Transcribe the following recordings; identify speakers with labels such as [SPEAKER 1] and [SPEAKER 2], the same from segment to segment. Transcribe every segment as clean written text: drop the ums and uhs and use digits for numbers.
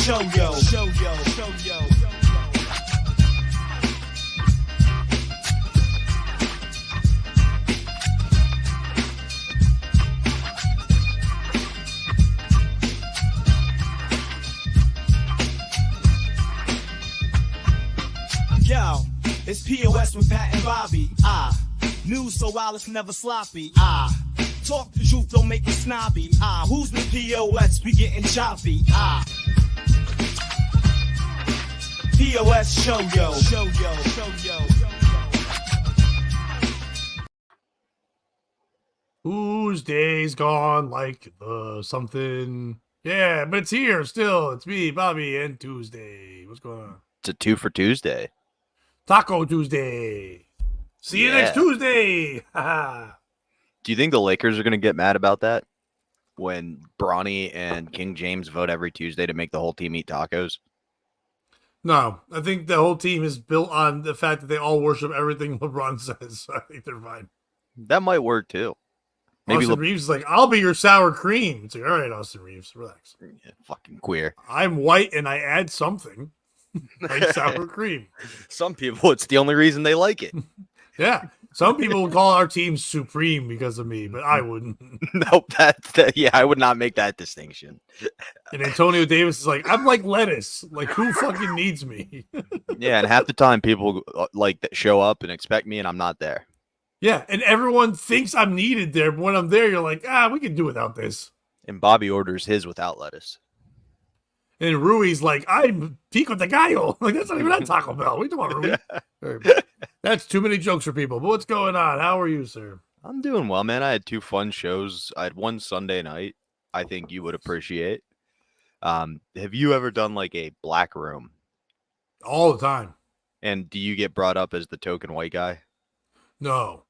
[SPEAKER 1] Show yo, show yo, show yo. Yo, it's POS with Pat and Bobby. News so wild it's never sloppy. Talk the truth, don't make it snobby. Who's with POS? We getting choppy. POS show yo, show yo, show yo.
[SPEAKER 2] Tuesday's gone like something. Yeah, but it's here still. It's me, Bobby, and Tuesday. What's going on?
[SPEAKER 3] It's a 2 for Tuesday.
[SPEAKER 2] Taco Tuesday. See you next Tuesday.
[SPEAKER 3] Do you think the Lakers are going to get mad about that when Bronny and King James vote every Tuesday to make the whole team eat tacos?
[SPEAKER 2] No, I think the whole team is built on the fact that they all worship everything LeBron says. So I think they're fine.
[SPEAKER 3] That might work too. Maybe
[SPEAKER 2] Austin Reeves is like, I'll be your sour cream. It's like, all right, Austin Reeves, relax.
[SPEAKER 3] Yeah, fucking queer.
[SPEAKER 2] I'm white and I add something like sour cream.
[SPEAKER 3] Some people, it's the only reason they like it.
[SPEAKER 2] Yeah. Some people would call our team supreme because of me, but I wouldn't.
[SPEAKER 3] Nope. Yeah, I would not make that distinction.
[SPEAKER 2] And Antonio Davis is like, I'm like lettuce. Like, who fucking needs me?
[SPEAKER 3] Yeah, and half the time people like that show up and expect me, and I'm not there.
[SPEAKER 2] Yeah, and everyone thinks I'm needed there, but when I'm there, you're like, we can do without this.
[SPEAKER 3] And Bobby orders his without lettuce.
[SPEAKER 2] And Rui's like, I'm Pico de Gallo. Like, that's not even at Taco Bell. What are you talking about, Rui? That's too many jokes for people. But what's going on? How are you, sir?
[SPEAKER 3] I'm doing well, man. I had 2 fun shows. I had one Sunday night I think you would appreciate. Have you ever done like a black room?
[SPEAKER 2] All the time.
[SPEAKER 3] And do you get brought up as the token white guy?
[SPEAKER 2] No.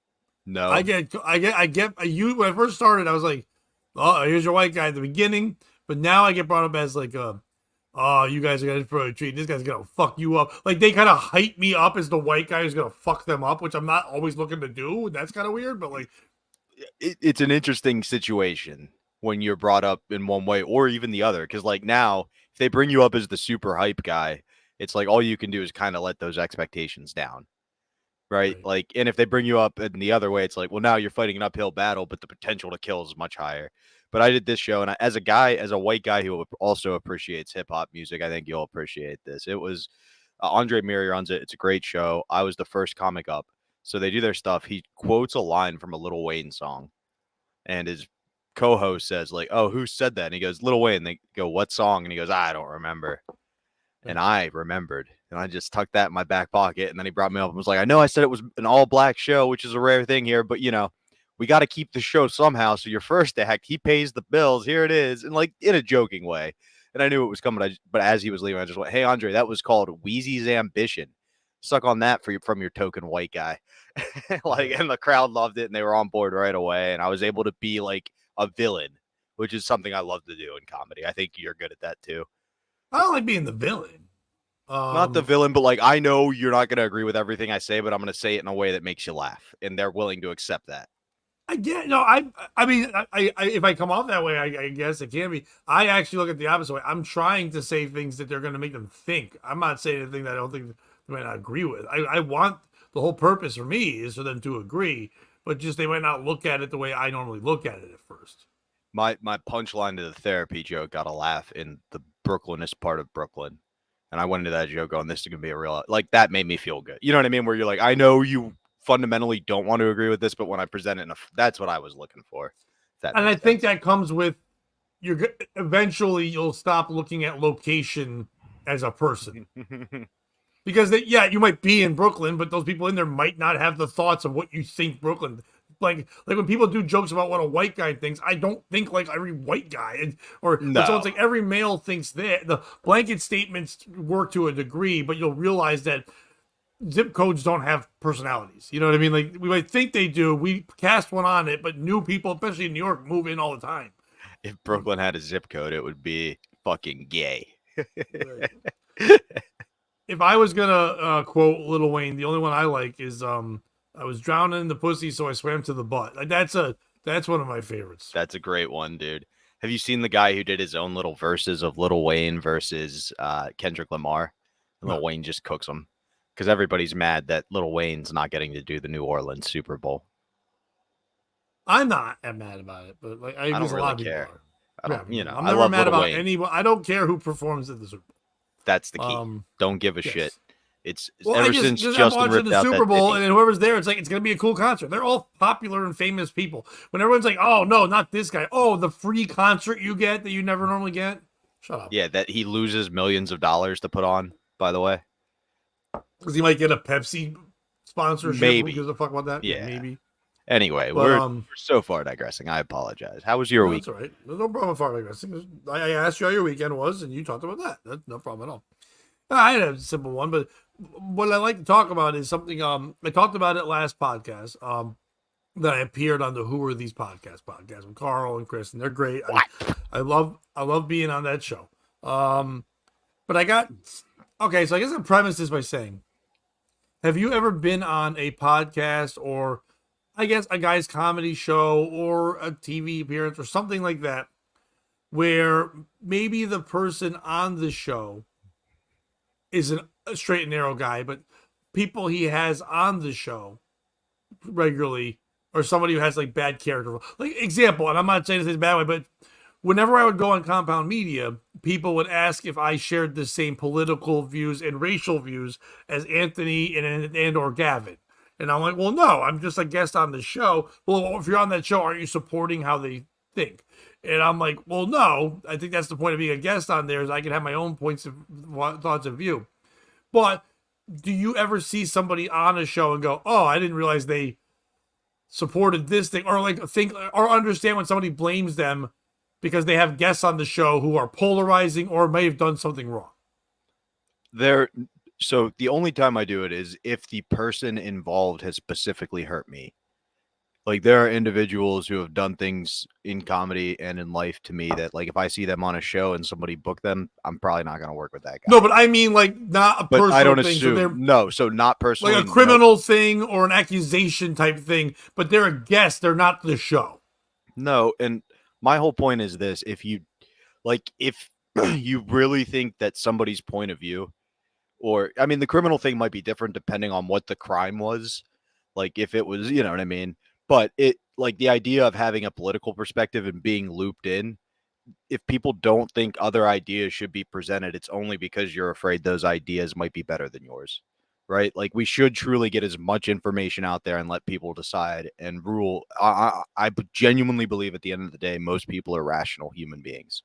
[SPEAKER 3] No.
[SPEAKER 2] You when I first started, I was like, oh, here's your white guy at the beginning. But now I get brought up as like, you guys are going to treat this guy's going to fuck you up. Like they kind of hype me up as the white guy who's going to fuck them up, which I'm not always looking to do. That's kind of weird, but like.
[SPEAKER 3] It's an interesting situation when you're brought up in one way or even the other. Because like now, if they bring you up as the super hype guy, it's like all you can do is kind of let those expectations down. Right? Like, and if they bring you up in the other way, it's like, well, now you're fighting an uphill battle, but the potential to kill is much higher. But I did this show, and as a white guy who also appreciates hip hop music, I think you'll appreciate this. It was Andre Miri runs it. It's a great show. I was the first comic up. So they do their stuff. He quotes a line from a Lil Wayne song, and his co-host says, like, oh, who said that? And he goes, Lil Wayne. They go, what song? And he goes, I don't remember. And I remembered, and I just tucked that in my back pocket. And then he brought me up and was like, I know I said it was an all black show, which is a rare thing here, but you know, we got to keep the show somehow. So your first act, he pays the bills. Here it is. And like in a joking way. And I knew it was coming. But as he was leaving, I just went, hey, Andre, that was called Wheezy's Ambition. Suck on that from your token white guy. And the crowd loved it and they were on board right away. And I was able to be like a villain, which is something I love to do in comedy. I think you're good at that too.
[SPEAKER 2] I don't like being the villain.
[SPEAKER 3] Not the villain, but like, I know you're not going to agree with everything I say, but I'm going to say it in a way that makes you laugh. And they're willing to accept that.
[SPEAKER 2] I get no. I mean, if I come off that way, I guess it can be. I actually look at the opposite way. I'm trying to say things that they're going to make them think. I'm not saying anything that I don't think they might not agree with. I want the whole purpose for me is for them to agree, but just they might not look at it the way I normally look at it at first.
[SPEAKER 3] My punchline to the therapy joke got a laugh in the Brooklynest part of Brooklyn, and I went into that joke going, "This is gonna be a real," like that made me feel good. You know what I mean? Where you're like, I know you fundamentally don't want to agree with this, but when I present it, that's what I was looking for.
[SPEAKER 2] And I think that comes with eventually you'll stop looking at location as a person. Because you might be in Brooklyn, but those people in there might not have the thoughts of what you think Brooklyn. Like when people do jokes about what a white guy thinks, I don't think like every white guy, or someone's like every male thinks that. The blanket statements work to a degree, but you'll realize that zip codes don't have personalities. You know what I mean? Like we might think they do. We cast one on it, but new people, especially in New York, move in all the time.
[SPEAKER 3] If Brooklyn had a zip code, it would be fucking gay.
[SPEAKER 2] If I was gonna quote Lil Wayne, the only one I like is I was drowning in the pussy, so I swam to the butt. Like that's one of my favorites.
[SPEAKER 3] That's a great one, dude. Have you seen the guy who did his own little verses of Lil Wayne versus Kendrick Lamar? And Lil Wayne just cooks him because everybody's mad that Lil Wayne's not getting to do the New Orleans Super Bowl.
[SPEAKER 2] I'm not mad about it, but like I
[SPEAKER 3] don't
[SPEAKER 2] guess a lot of
[SPEAKER 3] really
[SPEAKER 2] people
[SPEAKER 3] care.
[SPEAKER 2] are.
[SPEAKER 3] I don't, you know,
[SPEAKER 2] I'm
[SPEAKER 3] I
[SPEAKER 2] never
[SPEAKER 3] love
[SPEAKER 2] mad
[SPEAKER 3] Lil
[SPEAKER 2] about
[SPEAKER 3] Wayne.
[SPEAKER 2] anyone. I don't care who performs at the Super Bowl.
[SPEAKER 3] That's the key. Don't give a shit. It's
[SPEAKER 2] well,
[SPEAKER 3] ever since
[SPEAKER 2] I'm
[SPEAKER 3] Justin
[SPEAKER 2] watching
[SPEAKER 3] ripped
[SPEAKER 2] the
[SPEAKER 3] out
[SPEAKER 2] Super
[SPEAKER 3] that
[SPEAKER 2] Bowl,
[SPEAKER 3] Diddy.
[SPEAKER 2] and then whoever's there, it's like it's gonna be a cool concert. They're all popular and famous people. When everyone's like, "Oh no, not this guy," oh, the free concert you get that you never normally get. Shut up.
[SPEAKER 3] Yeah, that he loses millions of dollars to put on. By the way,
[SPEAKER 2] Because he might get a Pepsi sponsorship.
[SPEAKER 3] Maybe.
[SPEAKER 2] Who gives a fuck about that?
[SPEAKER 3] Yeah.
[SPEAKER 2] Maybe.
[SPEAKER 3] Anyway,
[SPEAKER 2] But,
[SPEAKER 3] we're so far digressing. I apologize. How was your
[SPEAKER 2] no,
[SPEAKER 3] week?
[SPEAKER 2] that's all right. There's no problem with far digressing. I asked you how your weekend was, and you talked about that. That's no problem at all. I had a simple one, but what I like to talk about is something. I talked about it last podcast. That I appeared on the Who Are These podcast with Carl and Chris, and they're great. I love being on that show. But I got okay. So I guess I'll premise this by saying, have you ever been on a podcast or I guess a guy's comedy show or a TV appearance or something like that, where maybe the person on the show isn't a straight and narrow guy, but people he has on the show regularly, or somebody who has like bad character. Like example, and I'm not saying this in a bad way, but whenever I would go on Compound Media, people would ask if I shared the same political views and racial views as Anthony and or Gavin. And I'm like, well, no, I'm just a guest on the show. Well, if you're on that show, aren't you supporting how they think? And I'm like, well, no, I think that's the point of being a guest on there is I can have my own thoughts of view. But do you ever see somebody on a show and go, oh, I didn't realize they supported this thing, or like think or understand when somebody blames them because they have guests on the show who are polarizing or may have done something wrong?
[SPEAKER 3] So the only time I do it is if the person involved has specifically hurt me. Like there are individuals who have done things in comedy and in life to me that like if I see them on a show and somebody book them, I'm probably not going to work with that guy.
[SPEAKER 2] No, but I mean like not a
[SPEAKER 3] but
[SPEAKER 2] personal
[SPEAKER 3] I don't
[SPEAKER 2] thing.
[SPEAKER 3] assume. So not personally.
[SPEAKER 2] Like a criminal thing or an accusation type thing, but they're a guest. They're not the show.
[SPEAKER 3] No, and my whole point is this: if you really think that somebody's point of view, or I mean, the criminal thing might be different depending on what the crime was. Like if it was, you know what I mean. But it like the idea of having a political perspective and being looped in. If people don't think other ideas should be presented, it's only because you're afraid those ideas might be better than yours, right? Like we should truly get as much information out there and let people decide and rule. I genuinely believe at the end of the day, most people are rational human beings.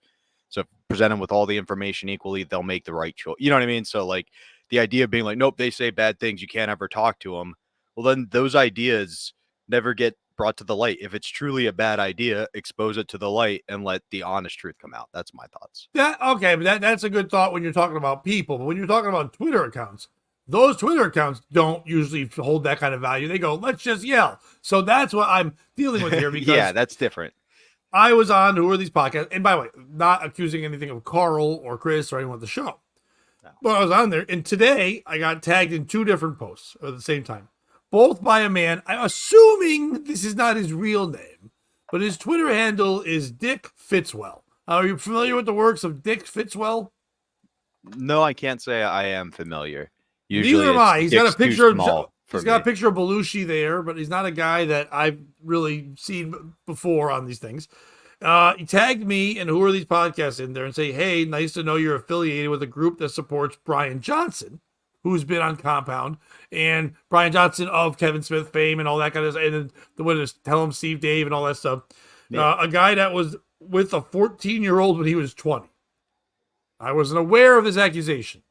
[SPEAKER 3] So present them with all the information equally, they'll make the right choice. You know what I mean? So like the idea of being like, nope, they say bad things, you can't ever talk to them. Well, then those ideas never get brought to the light. If it's truly a bad idea, expose it to the light and let the honest truth come out. That's my thoughts.
[SPEAKER 2] Okay, but that's a good thought when you're talking about people. But when you're talking about Twitter accounts, those Twitter accounts don't usually hold that kind of value. They go, let's just yell. So that's what I'm dealing with here. Because
[SPEAKER 3] yeah, that's different.
[SPEAKER 2] I was on Who Are These podcasts? And by the way, not accusing anything of Carl or Chris or anyone at the show. No. But I was on there. And today I got tagged in 2 different posts at the same time. Both by a man, I'm assuming this is not his real name, but his Twitter handle is Dick Fitzwell. Are you familiar with the works of Dick Fitzwell?
[SPEAKER 3] No, I can't say I am familiar. Usually
[SPEAKER 2] neither am I. He's got a picture of Belushi there, but he's not a guy that I've really seen before on these things. He tagged me and Who Are These podcasts in there and say, hey, nice to know you're affiliated with a group that supports Brian Johnson, who's been on Compound, and Brian Johnson of Kevin Smith fame and all that kind of stuff, and then the one is Tell Him Steve Dave and all that stuff. Yeah. A guy that was with a 14-year-old when he was 20. I wasn't aware of this accusation.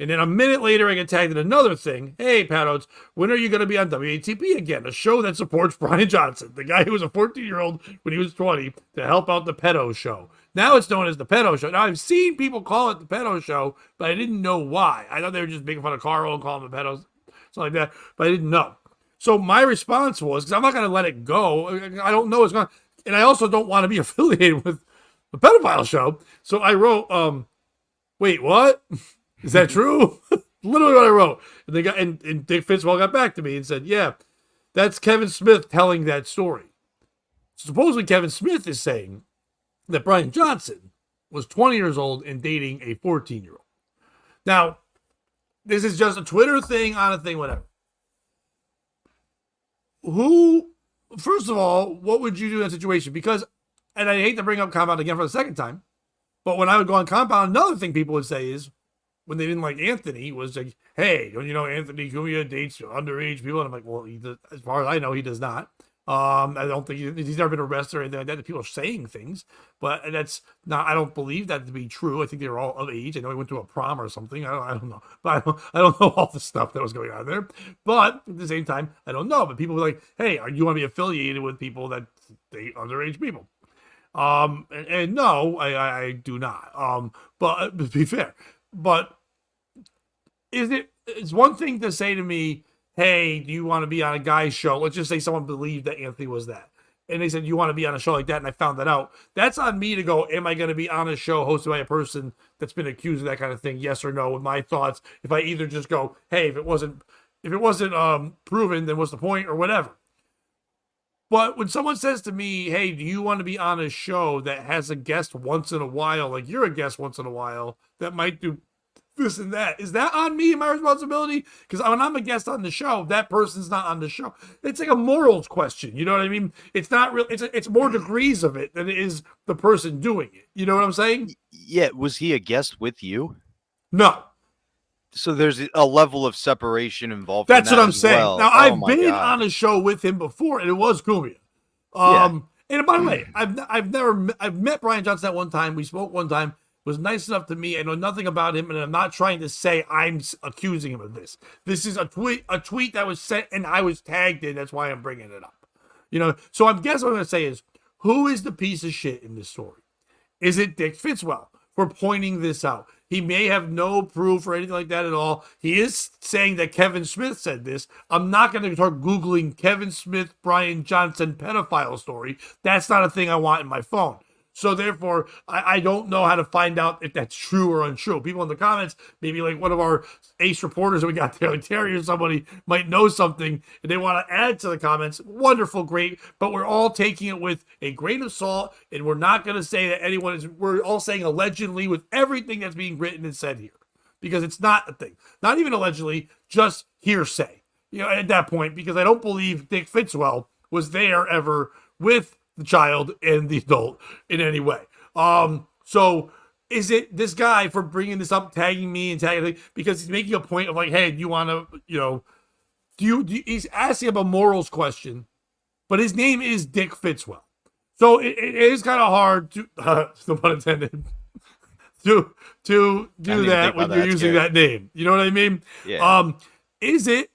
[SPEAKER 2] And then a minute later, I get tagged in another thing. Hey, Pat Oates, when are you going to be on WATP again? A show that supports Brian Johnson, the guy who was a 14-year-old when he was 20, to help out the Pedo Show. Now it's known as the Pedo Show. Now, I've seen people call it the Pedo Show, but I didn't know why. I thought they were just making fun of Carl and calling him the pedos, something like that, but I didn't know. So my response was, because I'm not going to let it go. I don't know what's going on. And I also don't want to be affiliated with the pedophile show. So I wrote, wait, what? Is that true? Literally what I wrote. And and Dick Fitzwell got back to me and said, yeah, that's Kevin Smith telling that story. Supposedly Kevin Smith is saying that Brian Johnson was 20 years old and dating a 14-year-old. Now, this is just a Twitter thing, on a thing, whatever. First of all, what would you do in that situation? Because, and I hate to bring up Compound again for the second time, but when I would go on Compound, another thing people would say is, when they didn't like Anthony, was like, hey, don't you know Anthony Cumia dates underage people? And I'm like, well, he does, as far as I know, he does not. I don't think he's never been arrested or anything like that. People are saying things, but that's not. I don't believe that to be true. I think they were all of age. I know he went to a prom or something. I don't know, but I don't know all the stuff that was going on there. But at the same time, I don't know. But people were like, "Hey, you want to be affiliated with people that date underage people?" And no, I do not. But to be fair, but it's one thing to say to me, hey, do you want to be on a guy's show? Let's just say someone believed that Anthony was that. And they said, you want to be on a show like that? And I found that out. That's on me to go, am I going to be on a show hosted by a person that's been accused of that kind of thing? Yes or no, with my thoughts. If I either just go, hey, if it wasn't proven, then what's the point, or whatever. But when someone says to me, hey, do you want to be on a show that has a guest once in a while, like you're a guest once in a while, that might do this and that, is that on me and my responsibility? Because when I'm a guest on the show, that person's not on the show. It's like a morals question. You know what I mean? It's not real. It's more degrees of it than it is the person doing it. You know what I'm saying?
[SPEAKER 3] Yeah. Was he a guest with you?
[SPEAKER 2] No.
[SPEAKER 3] So there's a level of separation involved.
[SPEAKER 2] That's what I'm saying.
[SPEAKER 3] Well.
[SPEAKER 2] Now, I've been on a show with him before, and it was Cumia. And by the way, I've met Brian Johnson at one time. We spoke one time. Was nice enough to me. I know nothing about him, and I'm not trying to say I'm accusing him of this. This is a tweet that was sent, and I was tagged in. That's why I'm bringing it up. You know, so I guess what I'm going to say is, who is the piece of shit in this story? Is it Dick Fitzwell for pointing this out? He may have no proof or anything like that at all. He is saying that Kevin Smith said this. I'm not going to start Googling Kevin Smith, Brian Johnson pedophile story. That's not a thing I want in my phone. So therefore, I don't know how to find out if that's true or untrue. People in the comments, maybe like one of our ace reporters that we got there, like Terry or somebody, might know something and they want to add to the comments. Wonderful, great. But we're all taking it with a grain of salt, and we're not going to say that anyone is, we're all saying allegedly with everything that's being written and said here. Because it's not a thing. Not even allegedly, just hearsay. You know, at that point, because I don't believe Dick Fitzwell was there ever with the child and the adult in any way. So is it this guy for bringing this up, tagging me and tagging, because he's making a point of like, hey, do you want to, you know, he's asking about a morals question, but his name is Dick Fitzwell. So it is kind of hard to, no pun intended, to do that when you're using that name. You know what I mean?
[SPEAKER 3] Yeah.
[SPEAKER 2] Is it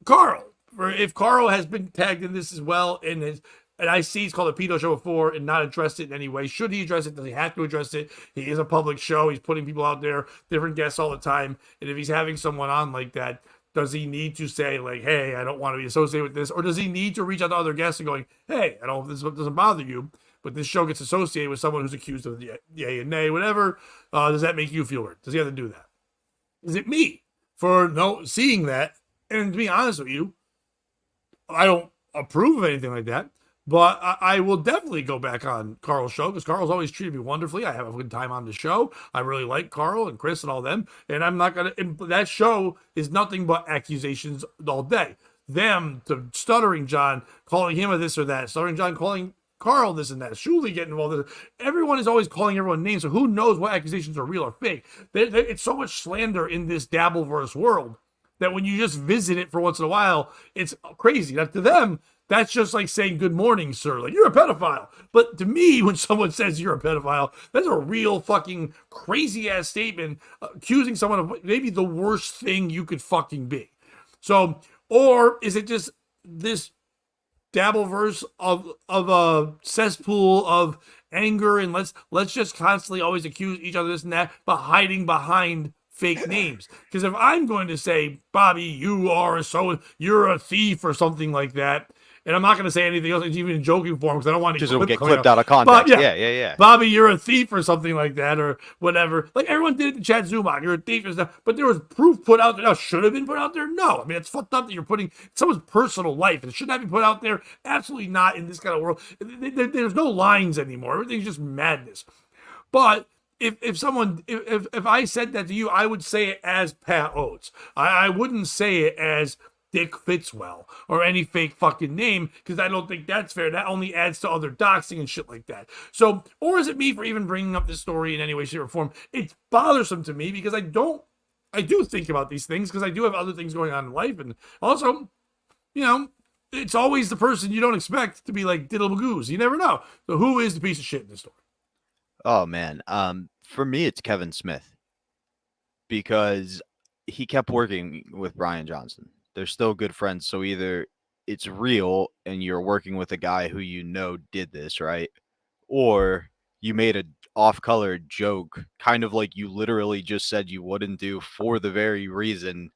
[SPEAKER 2] Carl? Or if Carl has been tagged in this as well, and I see he's called a pedo show before and not addressed it in any way. Should he address it? Does he have to address it? He is a public show. He's putting people out there, different guests all the time. And if he's having someone on like that, does he need to say like, hey, I don't want to be associated with this? Or does he need to reach out to other guests and going, hey, I don't know if this doesn't bother you, but this show gets associated with someone who's accused of the yay and nay, whatever. Does that make you feel weird? Does he have to do that? Is it me for seeing that? And to be honest with you, I don't approve of anything like that. But I will definitely go back on Carl's show because Carl's always treated me wonderfully. I have a good time on the show. I really like Carl and Chris and all them. And I'm not going to, that show is nothing but accusations all day. Them to Stuttering John calling him a this or that. Stuttering John calling Carl this and that. Shuley getting involved in it. Everyone is always calling everyone names. So who knows what accusations are real or fake? It's so much slander in this Dabbleverse world that when you just visit it for once in a while, it's crazy. Now, to them, that's just like saying, good morning, sir. Like, you're a pedophile. But to me, when someone says you're a pedophile, that's a real fucking crazy-ass statement accusing someone of maybe the worst thing you could fucking be. So, or is it just this Dabbleverse of a cesspool of anger and let's just constantly always accuse each other this and that, but hiding behind fake names? Because if I'm going to say, Bobby, you're a thief or something like that, and I'm not going to say anything else, even in joking form, because I don't want to
[SPEAKER 3] Just it'll get clipped out of
[SPEAKER 2] But,
[SPEAKER 3] context. Yeah.
[SPEAKER 2] Bobby, you're a thief or something like that, or whatever. Like everyone did it to Chad Zumach. You're a thief and stuff. But there was proof put out there. Now, should have been put out there? No. I mean, it's fucked up that you're putting someone's personal life. It should not be put out there. Absolutely not in this kind of world. There's no lines anymore. Everything's just madness. But if I said that to you, I would say it as Pat Oates. I wouldn't say it as Dick Fitzwell or any fake fucking name, because I don't think that's fair. That only adds to other doxing and shit like that. So, or is it me for even bringing up this story in any way, shape, or form? It's bothersome to me because I do think about these things because I do have other things going on in life, and also, it's always the person you don't expect to be like diddle goose. You never know. So, who is the piece of shit in this story?
[SPEAKER 3] Oh man, for me it's Kevin Smith, because he kept working with Brian Johnson. They're still good friends, so either it's real and you're working with a guy who did this, right? Or you made a off-color joke, kind of like you literally just said you wouldn't do for the very reason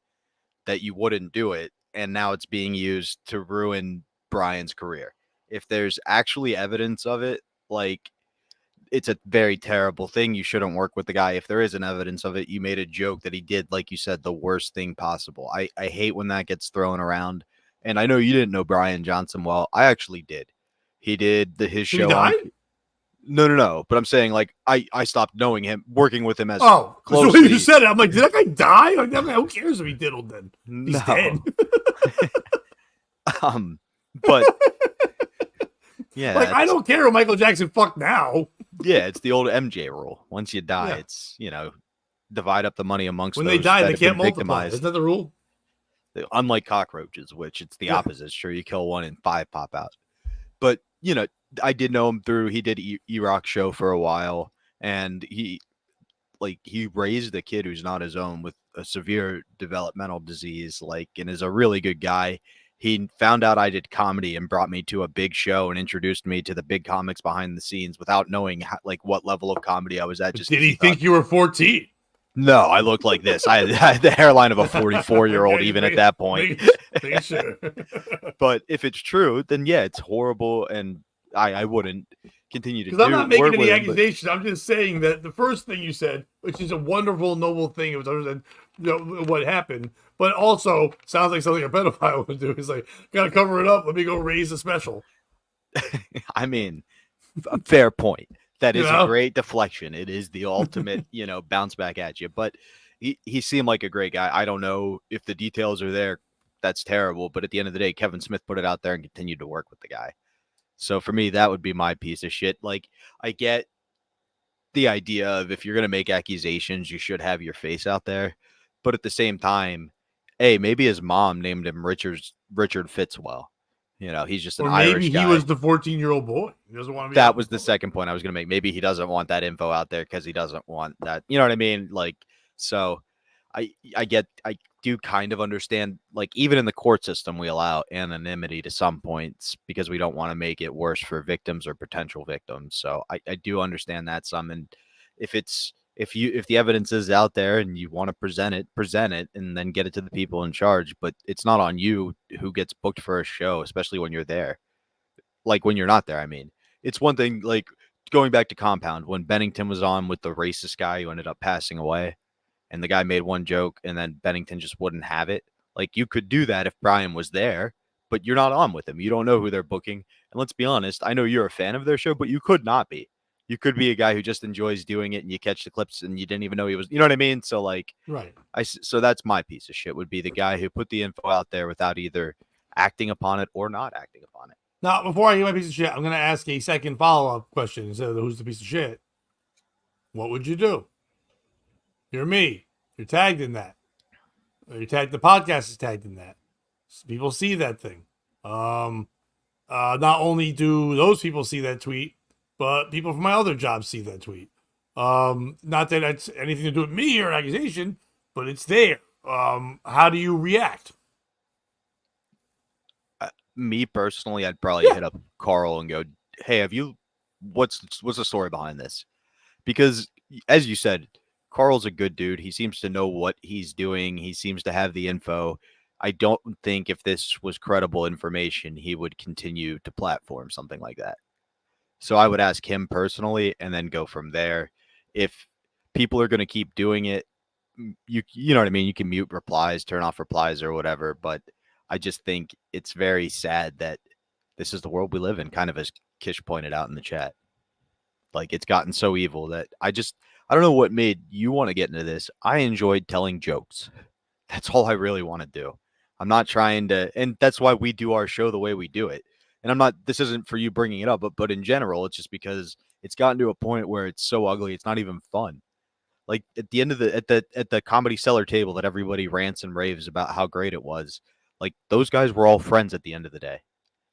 [SPEAKER 3] that you wouldn't do it, and now it's being used to ruin Brian's career. If there's actually evidence of it, like, it's a very terrible thing. You shouldn't work with the guy. If there isn't evidence of it, you made a joke that he did, like you said, the worst thing possible. I hate when that gets thrown around. And I know you didn't know Brian Johnson well. I actually did. He did his show.
[SPEAKER 2] Did he die?
[SPEAKER 3] No. But I'm saying, like, I stopped knowing him, working with him as
[SPEAKER 2] closely. So when you said it, I'm like, did that guy die? Like, that guy, who cares if he diddled then? He's dead.
[SPEAKER 3] But yeah,
[SPEAKER 2] like, I don't care who Michael Jackson fucked now.
[SPEAKER 3] Yeah, it's the old MJ rule. Once you die, it's, divide up the money amongst
[SPEAKER 2] when
[SPEAKER 3] those
[SPEAKER 2] they die,
[SPEAKER 3] that
[SPEAKER 2] they
[SPEAKER 3] have
[SPEAKER 2] can't
[SPEAKER 3] been
[SPEAKER 2] multiply.
[SPEAKER 3] victimized.
[SPEAKER 2] Isn't that the rule?
[SPEAKER 3] Unlike cockroaches, which it's the opposite. Sure, you kill one and 5 pop out. But, I did know him through, he did E-Rock show for a while, and he raised a kid who's not his own with a severe developmental disease, and is a really good guy. He found out I did comedy and brought me to a big show and introduced me to the big comics behind the scenes without knowing what level of comedy I was at.
[SPEAKER 2] Just did he think you were 14?
[SPEAKER 3] No, I looked like this. I had the hairline of a 44-year-old even at that point.
[SPEAKER 2] Sure.
[SPEAKER 3] But if it's true, then yeah, it's horrible, and I wouldn't continue to do.
[SPEAKER 2] Because I'm not making any
[SPEAKER 3] him,
[SPEAKER 2] accusations. I'm just saying that the first thing you said, which is a wonderful, noble thing, it was other than what happened, but also sounds like something a pedophile would do. Is like, gotta cover it up. Let me go raise a special.
[SPEAKER 3] I mean, a fair point. That is a great deflection. It is the ultimate, bounce back at you. But he seemed like a great guy. I don't know if the details are there. That's terrible. But at the end of the day, Kevin Smith put it out there and continued to work with the guy. So for me, that would be my piece of shit. Like, I get the idea of if you're going to make accusations, you should have your face out there. But at the same time, hey, maybe his mom named him Richard Fitzwell. He's just an Irish guy.
[SPEAKER 2] Maybe he was the 14-year-old boy. He doesn't want to be.
[SPEAKER 3] That was the second point I was going to make. Maybe he doesn't want that info out there because he doesn't want that. You know what I mean? Like, so I do kind of understand, like, even in the court system, we allow anonymity to some points because we don't want to make it worse for victims or potential victims. So I do understand that some. And if the evidence is out there and you want to present it and then get it to the people in charge, but it's not on you who gets booked for a show, especially when you're there. Like, when you're not there, I mean, it's one thing, like, going back to Compound, when Bennington was on with the racist guy who ended up passing away, and the guy made one joke and then Bennington just wouldn't have it. Like, you could do that if Brian was there, but you're not on with him. You don't know who they're booking. And let's be honest, I know you're a fan of their show, but you could not be. You could be a guy who just enjoys doing it and you catch the clips and you didn't even know he was, you know what I mean? So, like,
[SPEAKER 2] right.
[SPEAKER 3] So that's my piece of shit, would be the guy who put the info out there without either acting upon it or not acting upon it.
[SPEAKER 2] Now, before I get my piece of shit, I'm going to ask a second follow-up question instead of who's the piece of shit. What would you do? You're me. You're tagged in that. Or you're tagged. The podcast is tagged in that. People see that thing. Not only do those people see that tweet, but people from my other jobs see that tweet. Not that it's anything to do with me or an accusation, but it's there. How do you react?
[SPEAKER 3] Me personally, I'd probably hit up Carl and go, hey, what's the story behind this? Because as you said, Carl's a good dude. He seems to know what he's doing. He seems to have the info. I don't think if this was credible information, he would continue to platform something like that. So I would ask him personally and then go from there. If people are going to keep doing it, you know what I mean? You can mute replies, turn off replies or whatever, but I just think it's very sad that this is the world we live in, kind of as Kish pointed out in the chat. Like, it's gotten so evil that I don't know what made you want to get into this. I enjoyed telling jokes. That's all I really want to do. I'm not trying to, and that's why we do our show the way we do it. And this isn't for you bringing it up, but in general, it's just because it's gotten to a point where it's so ugly, it's not even fun. Like, at the end of at the comedy cellar table that everybody rants and raves about how great it was, like, those guys were all friends at the end of the day.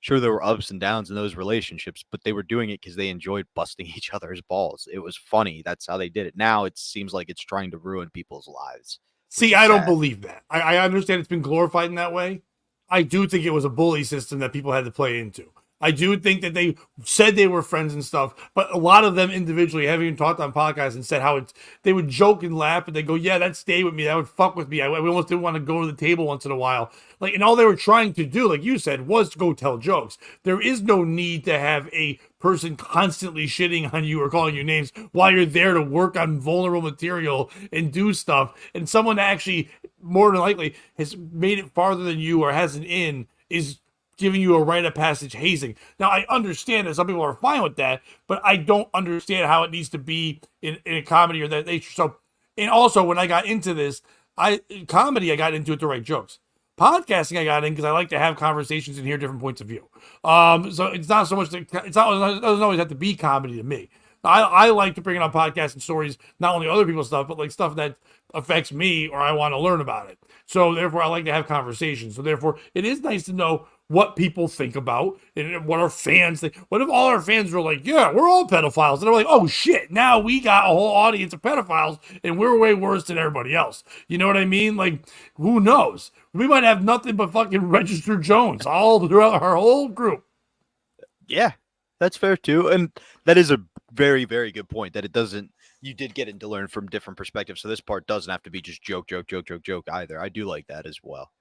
[SPEAKER 3] Sure, there were ups and downs in those relationships, but they were doing it because they enjoyed busting each other's balls. It was funny. That's how they did it. Now it seems like it's trying to ruin people's lives.
[SPEAKER 2] See, I don't believe that. I understand it's been glorified in that way. I do think it was a bully system that people had to play into. I do think that they said they were friends and stuff, but a lot of them individually have even talked on podcasts and said how they would joke and laugh and they go, yeah, that stayed with me. That would fuck with me. I almost didn't want to go to the table once in a while. Like, and all they were trying to do, like you said, was to go tell jokes. There is no need to have a person constantly shitting on you or calling you names while you're there to work on vulnerable material and do stuff. And someone that actually, more than likely, has made it farther than you or has an in is giving you a rite of passage hazing. Now, I understand that some people are fine with that, but I don't understand how it needs to be in a comedy or that nature. So, and also when I got into this, comedy, I got into it to write jokes. Podcasting, I got in because I like to have conversations and hear different points of view. So it's not so much, it doesn't always have to be comedy to me. I like to bring it on podcasts and stories, not only other people's stuff, but like stuff that affects me or I want to learn about it. So therefore, I like to have conversations. So therefore, it is nice to know what people think about and what our fans think. What if all our fans were like, yeah, we're all pedophiles? And they're like, oh shit, now we got a whole audience of pedophiles and we're way worse than everybody else. You know what I mean? Like, who knows? We might have nothing but fucking registered Jones all throughout our whole group.
[SPEAKER 3] Yeah, that's fair too. And that is a very, very good point that you did get in to learn from different perspectives. So this part doesn't have to be just joke either. I do like that as well.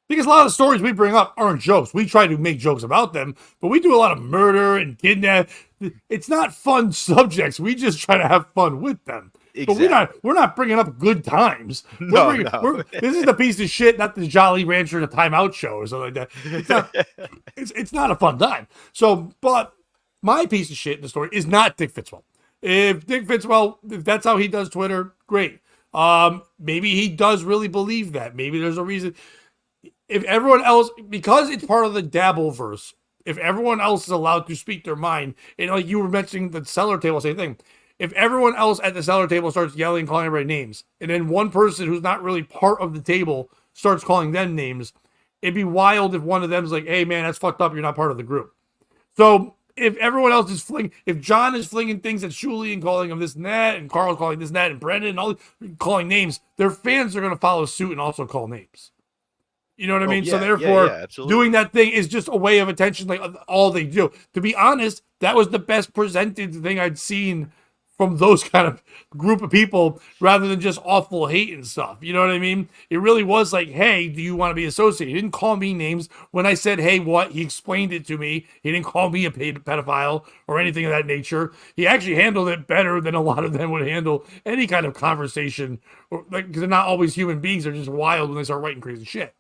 [SPEAKER 2] Because a lot of the stories we bring up aren't jokes. We try to make jokes about them, but we do a lot of murder and kidnap. It's not fun subjects. We just try to have fun with them.
[SPEAKER 3] Exactly.
[SPEAKER 2] But we're not bringing up good times.
[SPEAKER 3] No.
[SPEAKER 2] This is the piece of shit, not the Jolly Rancher, the Time Out show or something like that. It's not a fun time. So, but my piece of shit in the story is not Dick Fitzwell. If that's how he does Twitter, great. Maybe he does really believe that. Maybe there's a reason. If everyone else, because it's part of the Dabbleverse, if everyone else is allowed to speak their mind, and like you were mentioning the cellar table, same thing. If everyone else at the cellar table starts yelling, calling everybody names, and then one person who's not really part of the table starts calling them names, it'd be wild if one of them is like, hey man, that's fucked up, you're not part of the group. So if everyone else is if John is flinging things at Shuli and calling him this and that, and Carl's calling this and that, and Brendan and all calling names, their fans are going to follow suit and also call names. You know what I mean?
[SPEAKER 3] Yeah,
[SPEAKER 2] so therefore,
[SPEAKER 3] absolutely.
[SPEAKER 2] doing that thing is just a way of attention, like all they do. To be honest, that was the best presented thing I'd seen from those kind of group of people, rather than just awful hate and stuff. You know what I mean? It really was like, hey, do you want to be associated? He didn't call me names. When I said, hey, what? He explained it to me. He didn't call me a pedophile or anything of that nature. He actually handled it better than a lot of them would handle any kind of conversation, or like, because they're not always human beings. They're just wild when they start writing crazy shit.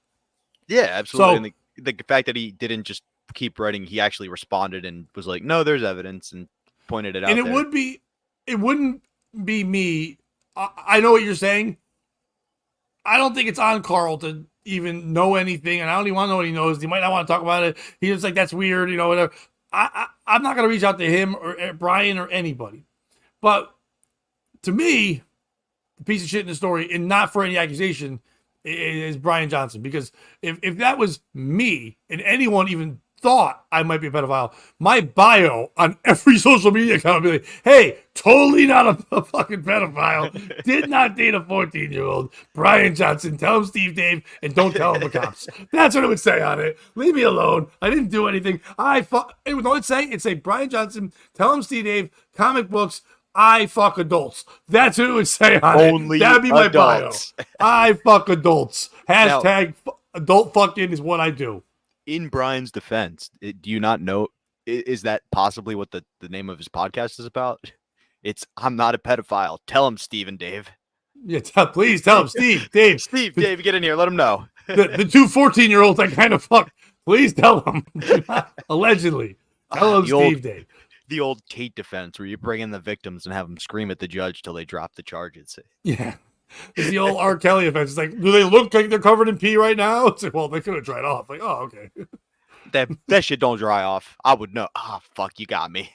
[SPEAKER 3] Yeah, absolutely.
[SPEAKER 2] So,
[SPEAKER 3] and the fact that he didn't just keep writing, he actually responded and was like, no, there's evidence, and pointed it out.
[SPEAKER 2] And it wouldn't be me. I know what you're saying. I don't think it's on Carl to even know anything, and I don't even want to know what he knows. He might not want to talk about it. He's just like, that's weird, you know, whatever. I'm not going to reach out to him or Brian or anybody. But to me, the piece of shit in the story, and not for any accusation, is Brian Johnson. Because if that was me and anyone even thought I might be a pedophile, my bio on every social media account would be like, hey, totally not a fucking pedophile, did not date a 14-year-old, Brian Johnson, tell him Steve Dave, and don't tell him the cops. That's what it would say on it. Leave me alone. I didn't do anything. It would say, it'd say Brian Johnson, tell him Steve Dave, comic books, I fuck adults. That's what it would say on
[SPEAKER 3] Only
[SPEAKER 2] it. That'd be my
[SPEAKER 3] adults.
[SPEAKER 2] bio. I fuck adults. Hashtag Adult fucking is what I do.
[SPEAKER 3] In Brian's defense, do you not know? Is that possibly what the name of his podcast is about? It's I'm not a pedophile. Tell him, Steve and Dave.
[SPEAKER 2] Yeah, please tell him, Steve, Dave.
[SPEAKER 3] Steve, Dave, get in here. Let him know.
[SPEAKER 2] The two 14-year-olds I kind of fucked. Please tell them. Allegedly. Tell them, Steve, Dave.
[SPEAKER 3] The old Tate defense where you bring in the victims and have them scream at the judge till they drop the charges.
[SPEAKER 2] Yeah. It's the old R. Kelly offense. It's like, do they look like they're covered in pee right now? It's like, well, they could have dried off. Like, oh, okay.
[SPEAKER 3] That shit don't dry off. I would know. Ah, fuck, you got me.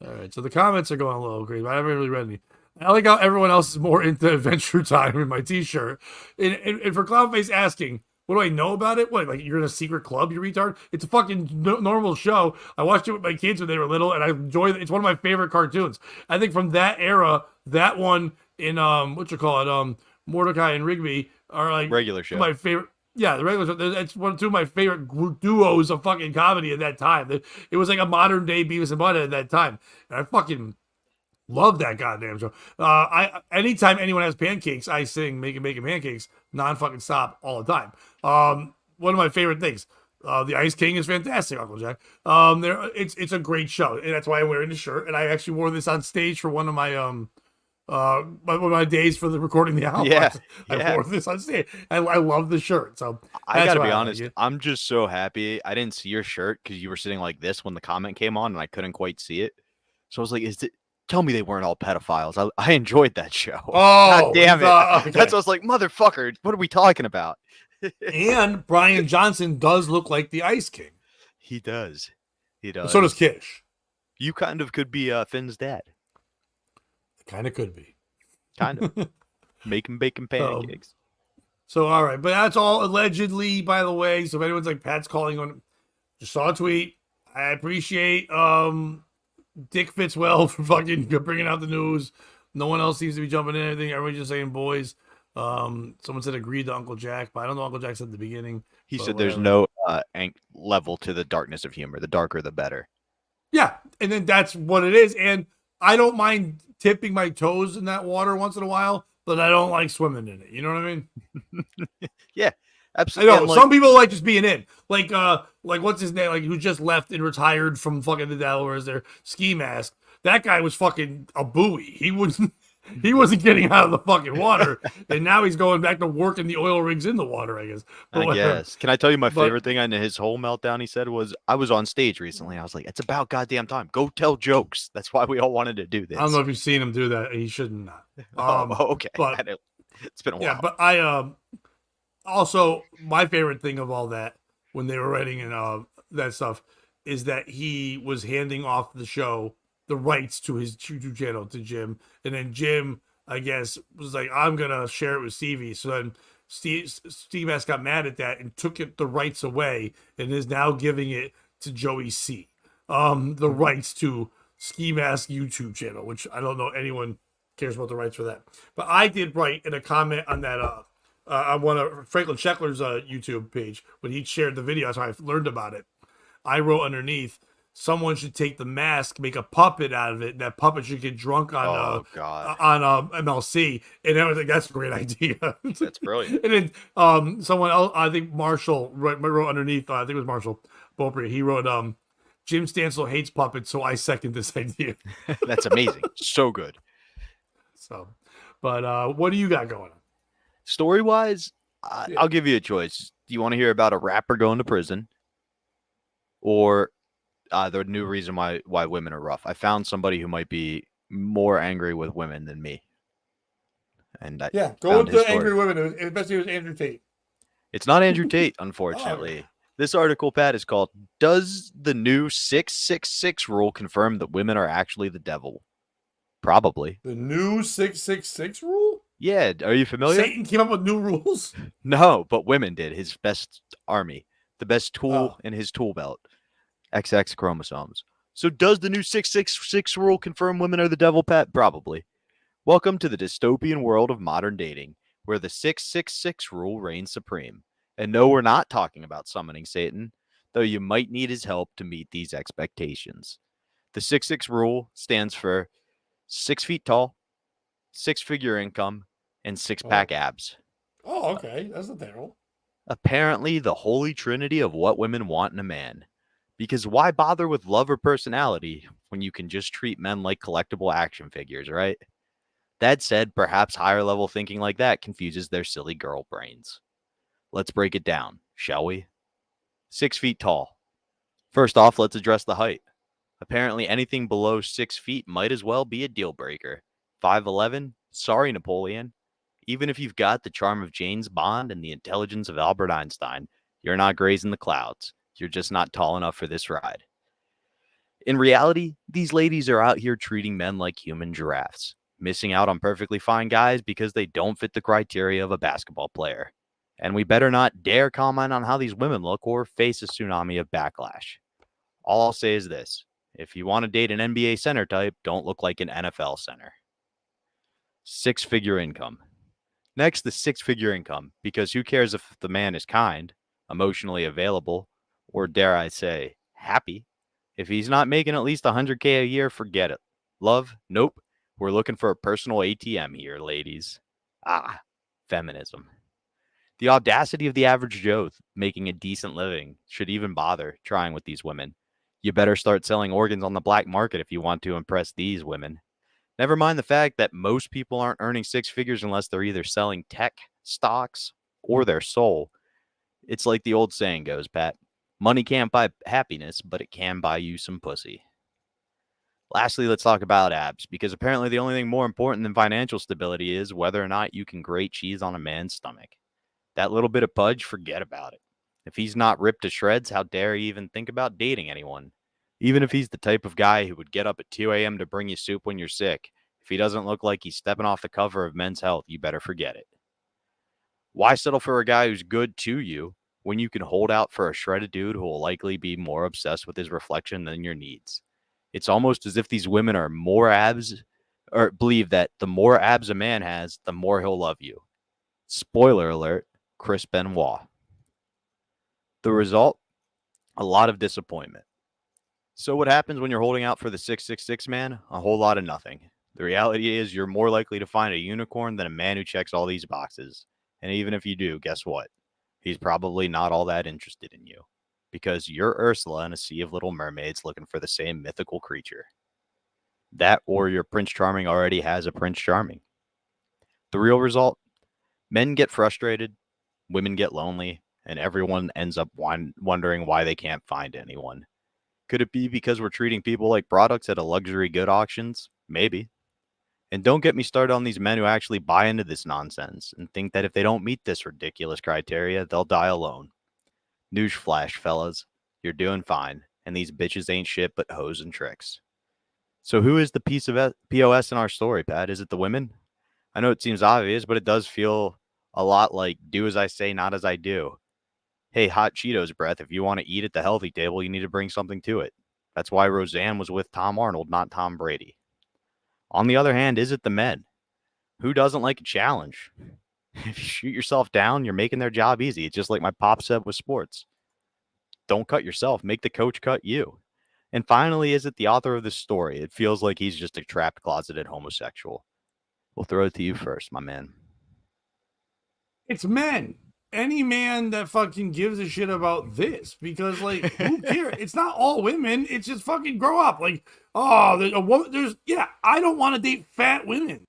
[SPEAKER 2] All right, so the comments are going a little crazy. I haven't really read any. I like how everyone else is more into Adventure Time in my T-shirt. And for Clownface asking, what do I know about it? What, like you're in a secret club, you retard? It's a fucking normal show. I watched it with my kids when they were little, and I enjoy it. It's one of my favorite cartoons. I think from that era, that one in Mordecai and Rigby are like
[SPEAKER 3] regular show.
[SPEAKER 2] My favorite. Yeah, the regular show. It's two of my favorite duos of fucking comedy at that time. It was like a modern day Beavis and Butthead at that time, and I fucking love that goddamn show. Anytime anyone has pancakes, I sing "Making Pancakes" non-fucking stop all the time. One of my favorite things. The Ice King is fantastic, Uncle Jack. It's a great show, and that's why I'm wearing the shirt. And I actually wore this on stage for one of my one of my days for the recording the album.
[SPEAKER 3] Yeah,
[SPEAKER 2] I wore this on stage. I love the shirt. So
[SPEAKER 3] I gotta be honest, I'm just so happy. I didn't see your shirt because you were sitting like this when the comment came on, and I couldn't quite see it. So I was like, tell me they weren't all pedophiles. I enjoyed that show.
[SPEAKER 2] Oh,
[SPEAKER 3] God damn it.
[SPEAKER 2] Okay.
[SPEAKER 3] That's what I was like, motherfucker, what are we talking about?
[SPEAKER 2] And Brian Johnson does look like the Ice King.
[SPEAKER 3] He does. He does.
[SPEAKER 2] So does Kish.
[SPEAKER 3] You kind of could be Finn's dad.
[SPEAKER 2] Kind of could be.
[SPEAKER 3] Kind of. Making bacon pancakes.
[SPEAKER 2] So, all right. But that's all allegedly, by the way. So if anyone's like, Pat's calling on, just saw a tweet. I appreciate Dick Fitzwell for fucking bringing out the news. No one else seems to be jumping in anything. Everybody's just saying boys. Someone said agreed to Uncle Jack, but I don't know Uncle Jack said at the beginning.
[SPEAKER 3] He said there's no level to the darkness of humor. The darker, the better.
[SPEAKER 2] Yeah. And then that's what it is. And I don't mind tipping my toes in that water once in a while, but I don't like swimming in it. You know what I mean?
[SPEAKER 3] Yeah, absolutely.
[SPEAKER 2] I know some people like just being in, like what's his name, like who just left and retired from fucking the Delaware as their ski mask. That guy was fucking a buoy. He wasn't getting out of the fucking water, and now he's going back to working the oil rigs in the water, I guess.
[SPEAKER 3] But I guess. Can I tell you my favorite thing on his whole meltdown? He said was, I was on stage recently. I was like, it's about goddamn time. Go tell jokes. That's why we all wanted to do this.
[SPEAKER 2] I don't know if you've seen him do that. He shouldn't not.
[SPEAKER 3] Okay.
[SPEAKER 2] But
[SPEAKER 3] it's been a while.
[SPEAKER 2] Yeah, but I also my favorite thing of all that when they were writing and that stuff is that he was handing off the show, the rights to his YouTube channel to Jim, and then Jim, I guess, was like, I'm gonna share it with Stevie. So then Steve S got mad at that and took the rights away and is now giving it to Joey C. The rights to Ski Mask YouTube channel, which I don't know anyone cares about the rights for that. But I did write in a comment on that on one of Franklin Scheckler's YouTube page when he shared the video. That's how I learned about it. I wrote underneath, someone should take the mask, make a puppet out of it, and that puppet should get drunk on MLC. And I was like, that's a great idea.
[SPEAKER 3] That's brilliant.
[SPEAKER 2] And then someone else, I think Marshall, wrote underneath, I think it was Marshall Beaupre, he wrote, Jim Stansel hates puppets, so I second this idea.
[SPEAKER 3] That's amazing. So good.
[SPEAKER 2] So, but what do you got going on?
[SPEAKER 3] Story-wise, I'll give you a choice. Do you want to hear about a rapper going to prison? Or the new reason why women are rough? I found somebody who might be more angry with women than me. And
[SPEAKER 2] go with the angry women. Especially it was Andrew Tate.
[SPEAKER 3] It's not Andrew Tate, unfortunately. Oh. This article, Pat, is called, Does the New 666 Rule Confirm that Women Are Actually the Devil? Probably.
[SPEAKER 2] The new 666 rule?
[SPEAKER 3] Yeah, are you familiar?
[SPEAKER 2] Satan came up with new rules?
[SPEAKER 3] No, but women did. His best army. The best tool in his tool belt. XX chromosomes. So does the new 666 rule confirm women are the devil, Pat? Probably. Welcome to the dystopian world of modern dating, where the 666 rule reigns supreme. And no, we're not talking about summoning Satan, though you might need his help to meet these expectations. The 666 rule stands for 6 feet tall, 6-figure income, and 6-pack abs.
[SPEAKER 2] Oh, okay. That's not terrible.
[SPEAKER 3] Apparently, the holy trinity of what women want in a man. Because why bother with love or personality when you can just treat men like collectible action figures, right? That said, perhaps higher level thinking like that confuses their silly girl brains. Let's break it down, shall we? 6 feet tall. First off, let's address the height. Apparently, anything below 6 feet might as well be a deal breaker. 5'11"? Sorry, Napoleon. Even if you've got the charm of James Bond and the intelligence of Albert Einstein, you're not grazing the clouds. You're just not tall enough for this ride. In reality, these ladies are out here treating men like human giraffes, missing out on perfectly fine guys because they don't fit the criteria of a basketball player. And we better not dare comment on how these women look or face a tsunami of backlash. All I'll say is this: if you want to date an NBA center type, don't look like an NFL center. 6-figure income. Next, the 6-figure income, because who cares if the man is kind, emotionally available, or dare I say, happy? If he's not making at least $100K a year, forget it. Love? Nope. We're looking for a personal ATM here, ladies. Ah, feminism. The audacity of the average Joe making a decent living should even bother trying with these women. You better start selling organs on the black market if you want to impress these women. Never mind the fact that most people aren't earning 6 figures unless they're either selling tech, stocks, or their soul. It's like the old saying goes, Pat. Money can't buy happiness, but it can buy you some pussy. Lastly, let's talk about abs, because apparently the only thing more important than financial stability is whether or not you can grate cheese on a man's stomach. That little bit of pudge, forget about it. If he's not ripped to shreds, how dare he even think about dating anyone? Even if he's the type of guy who would get up at 2 a.m. to bring you soup when you're sick, if he doesn't look like he's stepping off the cover of Men's Health, you better forget it. Why settle for a guy who's good to you when you can hold out for a shredded dude who will likely be more obsessed with his reflection than your needs? It's almost as if these women are more abs, or believe that the more abs a man has, the more he'll love you. Spoiler alert, Chris Benoit. The result? A lot of disappointment. So what happens when you're holding out for the 666 man? A whole lot of nothing. The reality is you're more likely to find a unicorn than a man who checks all these boxes. And even if you do, guess what? He's probably not all that interested in you, because you're Ursula in a sea of little mermaids looking for the same mythical creature. That, or your Prince Charming already has a Prince Charming. The real result? Men get frustrated, women get lonely, and everyone ends up wondering why they can't find anyone. Could it be because we're treating people like products at a luxury good auctions? Maybe. And don't get me started on these men who actually buy into this nonsense and think that if they don't meet this ridiculous criteria, they'll die alone. Newsflash, fellas. You're doing fine, and these bitches ain't shit but hoes and tricks. So who is the piece of POS in our story, Pat? Is it the women? I know it seems obvious, but it does feel a lot like do as I say, not as I do. Hey, hot Cheetos breath, if you want to eat at the healthy table, you need to bring something to it. That's why Roseanne was with Tom Arnold, not Tom Brady. On the other hand, is it the men? Who doesn't like a challenge? If you shoot yourself down, you're making their job easy. It's just like my pop said with sports. Don't cut yourself. Make the coach cut you. And finally, is it the author of this story? It feels like he's just a trapped, closeted homosexual. We'll throw it to you first, my man.
[SPEAKER 2] It's men. Any man that fucking gives a shit about this, because like who cares? It's not all women. It's just fucking grow up. Like, oh, there's a woman. I don't want to date fat women.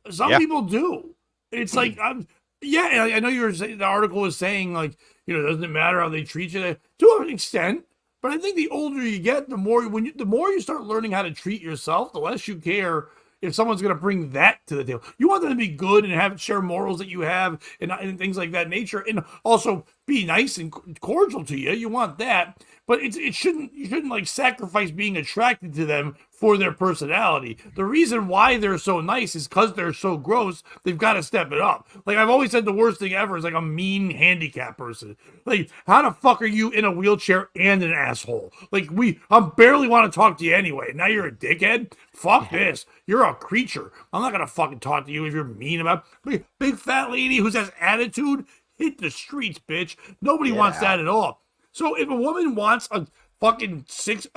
[SPEAKER 2] Some people do. It's like I know you were saying the article was saying like, doesn't it matter how they treat you to an extent, but I think the older you get, the more you start learning how to treat yourself, the less you care if someone's going to bring that to the table. You want them to be good and share morals that you have and things like that nature, and also be nice and cordial to you. You want that, but you shouldn't like sacrifice being attracted to them for their personality. The reason why they're so nice is because they're so gross. They've got to step it up. Like I've always said, the worst thing ever is like a mean handicapped person. Like, how the fuck are you in a wheelchair and an asshole? Like I barely want to talk to you anyway. Now you're a dickhead. Fuck this. You're a creature. I'm not gonna fucking talk to you if you're mean about big fat lady who has attitude. Hit the streets, bitch. Nobody wants that at all. So if a woman wants a fucking 6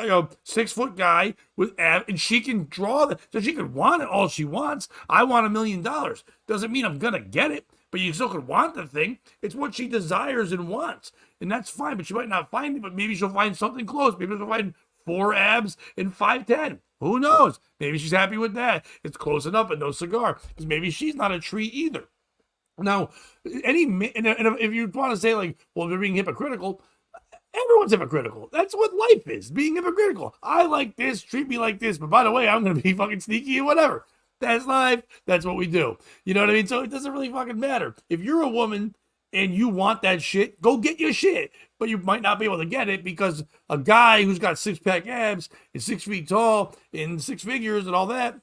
[SPEAKER 2] foot guy with abs, and she can draw so she can want it all she wants. I want $1 million. Doesn't mean I'm gonna get it, but you still could want the thing. It's what she desires and wants, and that's fine. But she might not find it, but maybe she'll find something close. Maybe she'll find 4 abs and 5'10". Who knows? Maybe she's happy with that. It's close enough, but no cigar, because maybe she's not a tree either. Now, if you want to say like, well, they're being hypocritical, everyone's hypocritical. That's what life is, being hypocritical. I like this, treat me like this, but by the way, I'm going to be fucking sneaky and whatever. That's life. That's what we do. You know what I mean? So it doesn't really fucking matter. If you're a woman and you want that shit, go get your shit. But you might not be able to get it because a guy who's got 6-pack abs and 6 feet tall and 6 figures and all that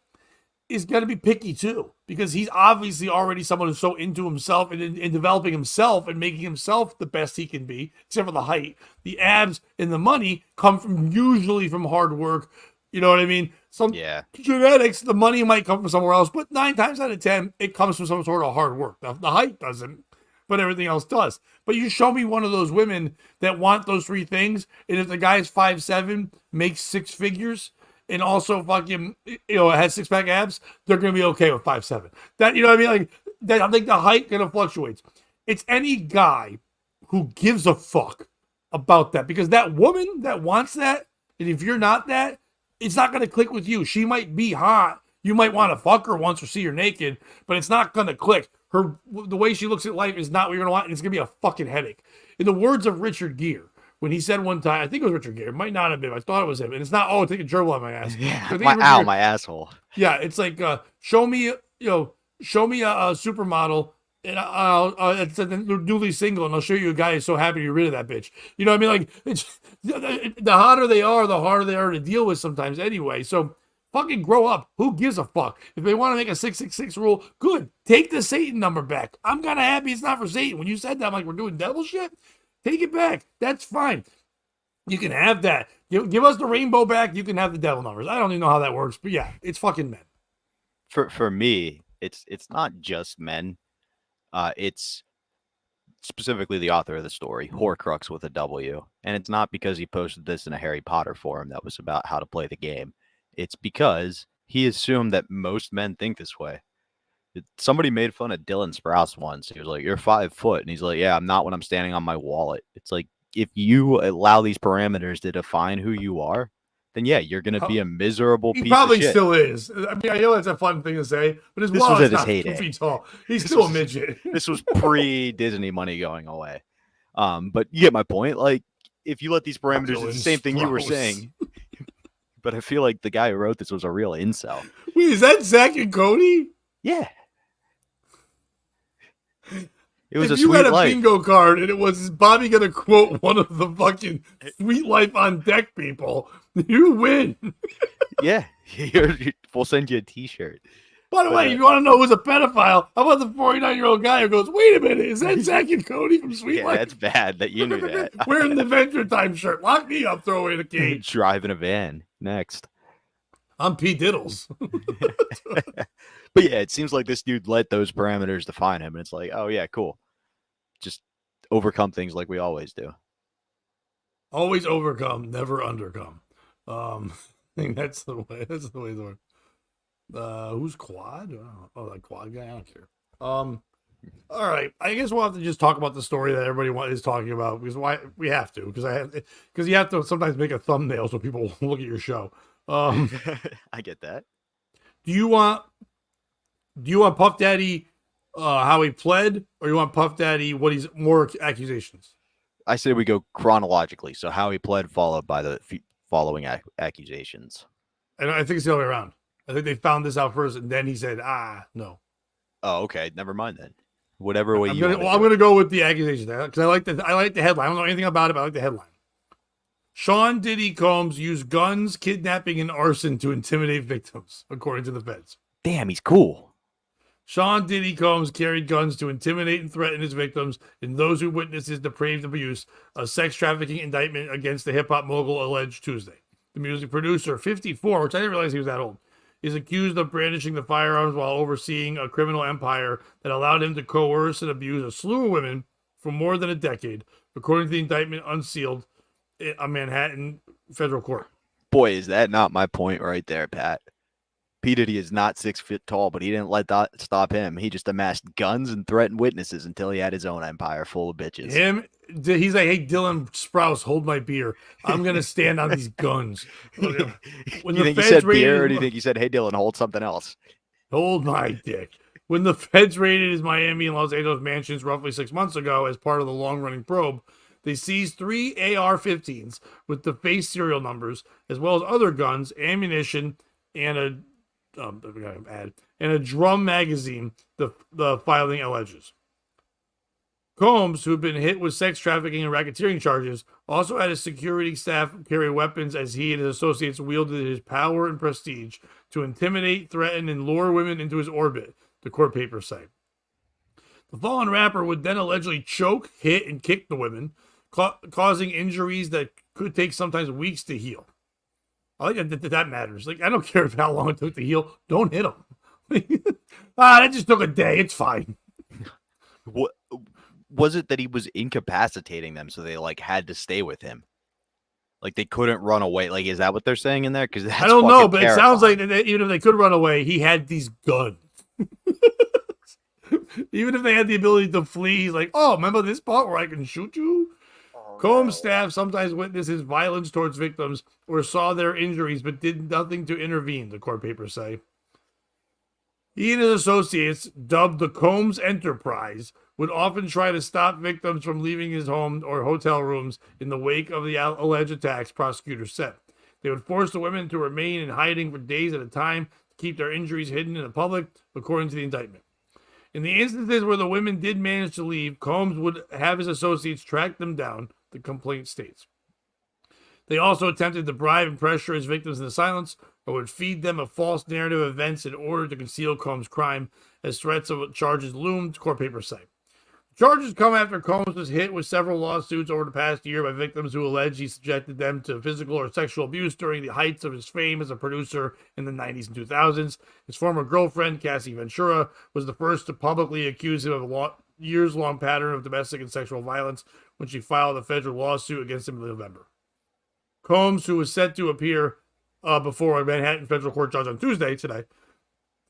[SPEAKER 2] is going to be picky too, because he's obviously already someone who's so into himself and in developing himself and making himself the best he can be, except for the height. The abs and the money come usually from hard work. You know what I mean? Some genetics, the money might come from somewhere else, but 9 times out of 10, it comes from some sort of hard work. Now, the height doesn't, but everything else does. But you show me one of those women that want those 3 things, and if the guy's 5'7", makes 6 figures, and also fucking, has 6-pack abs, they're going to be okay with 5'7". That, you know what I mean? Like, that, I think the height kind of fluctuates. It's any guy who gives a fuck about that, because that woman that wants that, and if you're not that, it's not going to click with you. She might be hot. You might want to fuck her once or see her naked, but it's not going to click. The way she looks at life is not what you're going to want, and it's going to be a fucking headache. In the words of Richard Gere, when he said one time, I think it was Richard Gere, it might not have been, I thought it was him, and it's not, take a gerbil on my ass.
[SPEAKER 3] Yeah, my asshole.
[SPEAKER 2] Yeah, it's like, show me a supermodel, and it's newly single, and I'll show you a guy who's so happy you're rid of that bitch. You know what I mean? Like, it's, the hotter they are, the harder they are to deal with sometimes anyway. So fucking grow up. Who gives a fuck? If they want to make a 666 rule, good. Take the Satan number back. I'm kind of happy it's not for Satan. When you said that, I'm like, we're doing devil shit? Take it back. That's fine. You can have that. Give us the rainbow back. You can have the devil numbers. I don't even know how that works, but yeah, it's fucking men.
[SPEAKER 3] For me, it's not just men. It's specifically the author of the story, Horcrux with a W. And it's not because he posted this in a Harry Potter forum that was about how to play the game. It's because he assumed that most men think this way. Somebody made fun of Dylan Sprouse once. He was like, "You're 5 foot." And he's like, "Yeah, I'm not when I'm standing on my wallet." It's like, if you allow these parameters to define who you are, then yeah, you're going to be a miserable piece of shit. He probably
[SPEAKER 2] still is. I mean, I know it's a fun thing to say, but his wallet is not 2 feet tall. He's still a midget.
[SPEAKER 3] This was pre-Disney money going away. But you get my point. Like, if you let these parameters, it's the same thing you were saying. But I feel like the guy who wrote this was a real incel.
[SPEAKER 2] Wait, is that Zach and Cody?
[SPEAKER 3] Yeah. It was
[SPEAKER 2] if
[SPEAKER 3] a
[SPEAKER 2] you
[SPEAKER 3] sweet
[SPEAKER 2] had a
[SPEAKER 3] life.
[SPEAKER 2] bingo card and it was Bobby going to quote one of the fucking Sweet Life on Deck people, you win.
[SPEAKER 3] Yeah. We'll send you a t-shirt.
[SPEAKER 2] By the way, if you want to know who's a pedophile, how about the 49-year-old guy who goes, "Wait a minute, is that Zach and Cody from Sweet Life?"
[SPEAKER 3] That's bad that you knew that.
[SPEAKER 2] Wearing the Adventure Time shirt. Lock me up, throw away the cage.
[SPEAKER 3] Driving a van. Next.
[SPEAKER 2] I'm P. Diddles.
[SPEAKER 3] But yeah, it seems like this dude let those parameters define him. And it's like, oh yeah, cool. Just overcome things like we always do.
[SPEAKER 2] Always overcome, never undercome. I think that's the way it works. Who's Quad? Oh, that Quad guy? I don't care. All right. I guess we'll have to just talk about the story that everybody is talking about, because we have to, because you have to sometimes make a thumbnail so people look at your show.
[SPEAKER 3] I get that.
[SPEAKER 2] Do you want Puff Daddy how he pled, or you want Puff Daddy what he's more accusations?
[SPEAKER 3] I say we go chronologically. So how he pled, followed by the following accusations.
[SPEAKER 2] And I think it's the other way around. I think they found this out first, and then he said, no.
[SPEAKER 3] Oh, okay. Never mind then. Whatever way
[SPEAKER 2] I'm going to go with the accusations because I like the headline. I don't know anything about it, but I like the headline. Sean Diddy Combs used guns, kidnapping, and arson to intimidate victims, according to the feds.
[SPEAKER 3] Damn, he's cool.
[SPEAKER 2] Sean Diddy Combs carried guns to intimidate and threaten his victims and those who witnessed his depraved abuse, a sex trafficking indictment against the hip-hop mogul alleged Tuesday. The music producer, 54, which I didn't realize he was that old, is accused of brandishing the firearms while overseeing a criminal empire that allowed him to coerce and abuse a slew of women for more than a decade, according to the indictment unsealed a Manhattan federal court.
[SPEAKER 3] Boy, is that not my point right there, Pat. P. Diddy is not 6 feet tall, but he didn't let that stop him. He just amassed guns and threatened witnesses until he had his own empire full of bitches.
[SPEAKER 2] He's like, hey, Dylan Sprouse, hold my beer. I'm going to stand on these guns.
[SPEAKER 3] When you think he said beer, or do you think he said, hey, Dylan, hold something else?
[SPEAKER 2] Hold my dick. When the feds raided his Miami and Los Angeles mansions roughly 6 months ago as part of the long-running probe, they seized 3 AR-15s with the face serial numbers, as well as other guns, ammunition, and a drum magazine, the filing alleges. Combs, who had been hit with sex trafficking and racketeering charges, also had his security staff carry weapons as he and his associates wielded his power and prestige to intimidate, threaten, and lure women into his orbit, the court papers say. The fallen rapper would then allegedly choke, hit, and kick the women, causing injuries that could take sometimes weeks to heal. I like that matters. Like, I don't care how long it took to heal. Don't hit him. That just took a day. It's fine.
[SPEAKER 3] What was it that he was incapacitating them, so they like had to stay with him? Like they couldn't run away. Like, is that what they're saying in there? Because I
[SPEAKER 2] don't know, but terrifying. It sounds like that even if they could run away, he had these guns. Even if they had the ability to flee, he's like, oh, remember this part where I can shoot you? Combs' staff sometimes witnessed his violence towards victims or saw their injuries but did nothing to intervene, the court papers say. He and his associates, dubbed the Combs Enterprise, would often try to stop victims from leaving his home or hotel rooms in the wake of the alleged attacks, prosecutors said. They would force the women to remain in hiding for days at a time to keep their injuries hidden in the public, according to the indictment. In the instances where the women did manage to leave, Combs would have his associates track them down, the complaint states. They also attempted to bribe and pressure his victims into silence or would feed them a false narrative of events in order to conceal Combs' crime as threats of charges loomed, court papers say. Charges come after Combs was hit with several lawsuits over the past year by victims who allege he subjected them to physical or sexual abuse during the heights of his fame as a producer in the 90s and 2000s. His former girlfriend, Cassie Ventura, was the first to publicly accuse him of a years-long pattern of domestic and sexual violence when she filed a federal lawsuit against him in November. Combs, who was set to appear before a Manhattan federal court judge on Tuesday, today,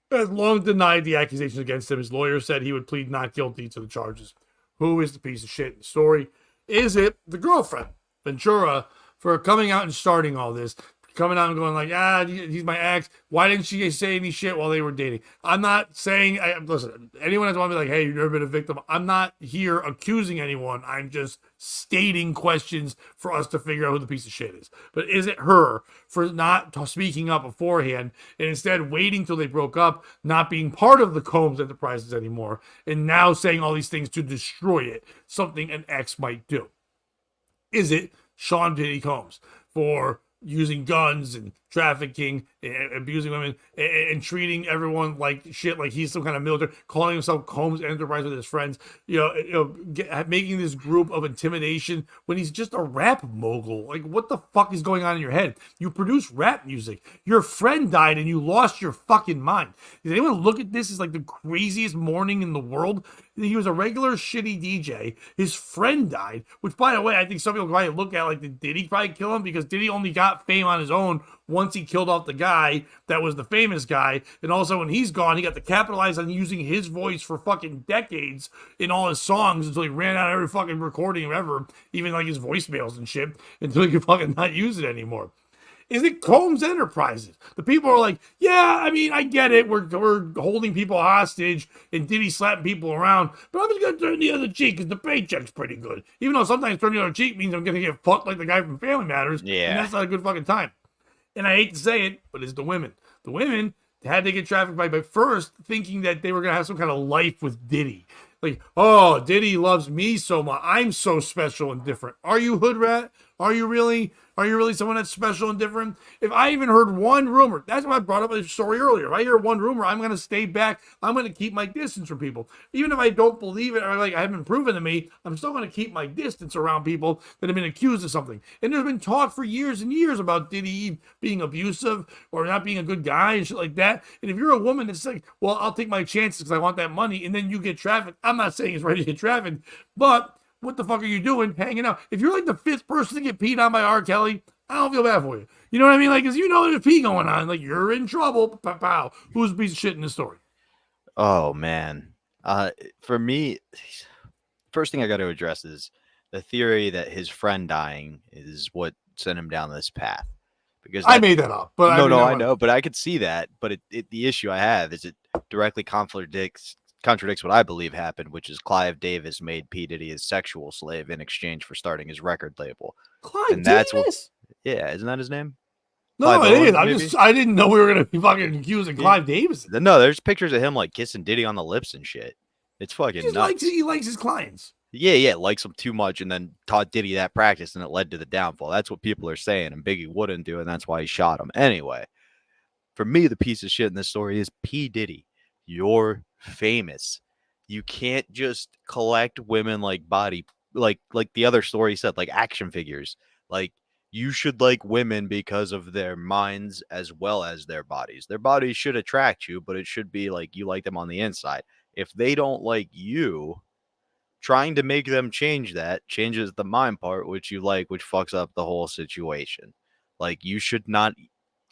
[SPEAKER 2] has long denied the accusations against him. His lawyer said he would plead not guilty to the charges. Who is the piece of shit in the story? Is it the girlfriend, Ventura, for coming out and starting all this? Coming out and going like, he's my ex. Why didn't she say any shit while they were dating? I'm not saying, listen, anyone that's want to be like, hey, you've never been a victim. I'm not here accusing anyone. I'm just stating questions for us to figure out who the piece of shit is. But is it her for not speaking up beforehand and instead waiting till they broke up, not being part of the Combs Enterprises anymore, and now saying all these things to destroy it, something an ex might do? Is it Sean Diddy Combs for using guns and trafficking and abusing women and treating everyone like shit, like he's some kind of military, calling himself Combs Enterprise with his friends, making this group of intimidation when he's just a rap mogul? Like, what the fuck is going on in your head? You produce rap music. Your friend died and you lost your fucking mind. Does anyone look at this as like the craziest morning in the world? He was a regular shitty DJ. His friend died, which, by the way, I think some people probably look at like, did he probably kill him? Because Diddy only got fame on his own once he killed off the guy that was the famous guy. And also when he's gone, he got to capitalize on using his voice for fucking decades in all his songs until he ran out of every fucking recording ever, even like his voicemails and shit, until he could fucking not use it anymore. Is it Combs Enterprises? The people are like, yeah, I mean, I get it. We're holding people hostage and Diddy slapping people around, but I'm just going to turn the other cheek because the paycheck's pretty good. Even though sometimes turning the other cheek means I'm going to get fucked like the guy from Family Matters.
[SPEAKER 3] Yeah.
[SPEAKER 2] And that's not a good fucking time. And I hate to say it, but it's the women. The women had to get trafficked by first thinking that they were going to have some kind of life with Diddy. Like, oh, Diddy loves me so much. I'm so special and different. Are you, hood rat? Are you really someone that's special and different? If I even heard one rumor, that's why I brought up a story earlier. If I hear one rumor, I'm going to stay back. I'm going to keep my distance from people. Even if I don't believe it or like I haven't proven to me, I'm still going to keep my distance around people that have been accused of something. And there's been talk for years and years about Diddy being abusive or not being a good guy and shit like that. And if you're a woman that's like, well, I'll take my chances because I want that money, and then you get trafficked, I'm not saying it's right to get trafficked, but what the fuck are you doing hanging out? If you're like the fifth person to get peed on by R. Kelly, I don't feel bad for you. You know what I mean? Like, because you know there's a pee going on. Like, you're in trouble. Pow, pow. Who's the piece of shit in the story?
[SPEAKER 3] Oh man. For me, first thing I got to address is the theory that his friend dying is what sent him down this path. Because
[SPEAKER 2] I made that up, but
[SPEAKER 3] I know, but I could see that. But the issue I have is it directly contradicts what I believe happened, which is Clive Davis made P. Diddy his sexual slave in exchange for starting his record label.
[SPEAKER 2] Clive
[SPEAKER 3] And that's
[SPEAKER 2] Davis?
[SPEAKER 3] yeah, isn't that his name?
[SPEAKER 2] No,
[SPEAKER 3] Clive
[SPEAKER 2] it is.
[SPEAKER 3] Owens,
[SPEAKER 2] I didn't know we were gonna be fucking accusing Clive Davis.
[SPEAKER 3] No, there's pictures of him like kissing Diddy on the lips and shit. It's fucking nuts.
[SPEAKER 2] He likes his clients.
[SPEAKER 3] Yeah, likes him too much and then taught Diddy that practice and it led to the downfall. That's what people are saying, and Biggie wouldn't do, and that's why he shot him. Anyway, for me, the piece of shit in this story is P. Diddy. You're famous. You can't just collect women like like the other story said, like action figures. Like, you should like women because of their minds as well as their bodies. Their bodies should attract you, but it should be like you like them on the inside. If they don't like you, trying to make them change that changes the mind part, which you like, which fucks up the whole situation. Like, you should not,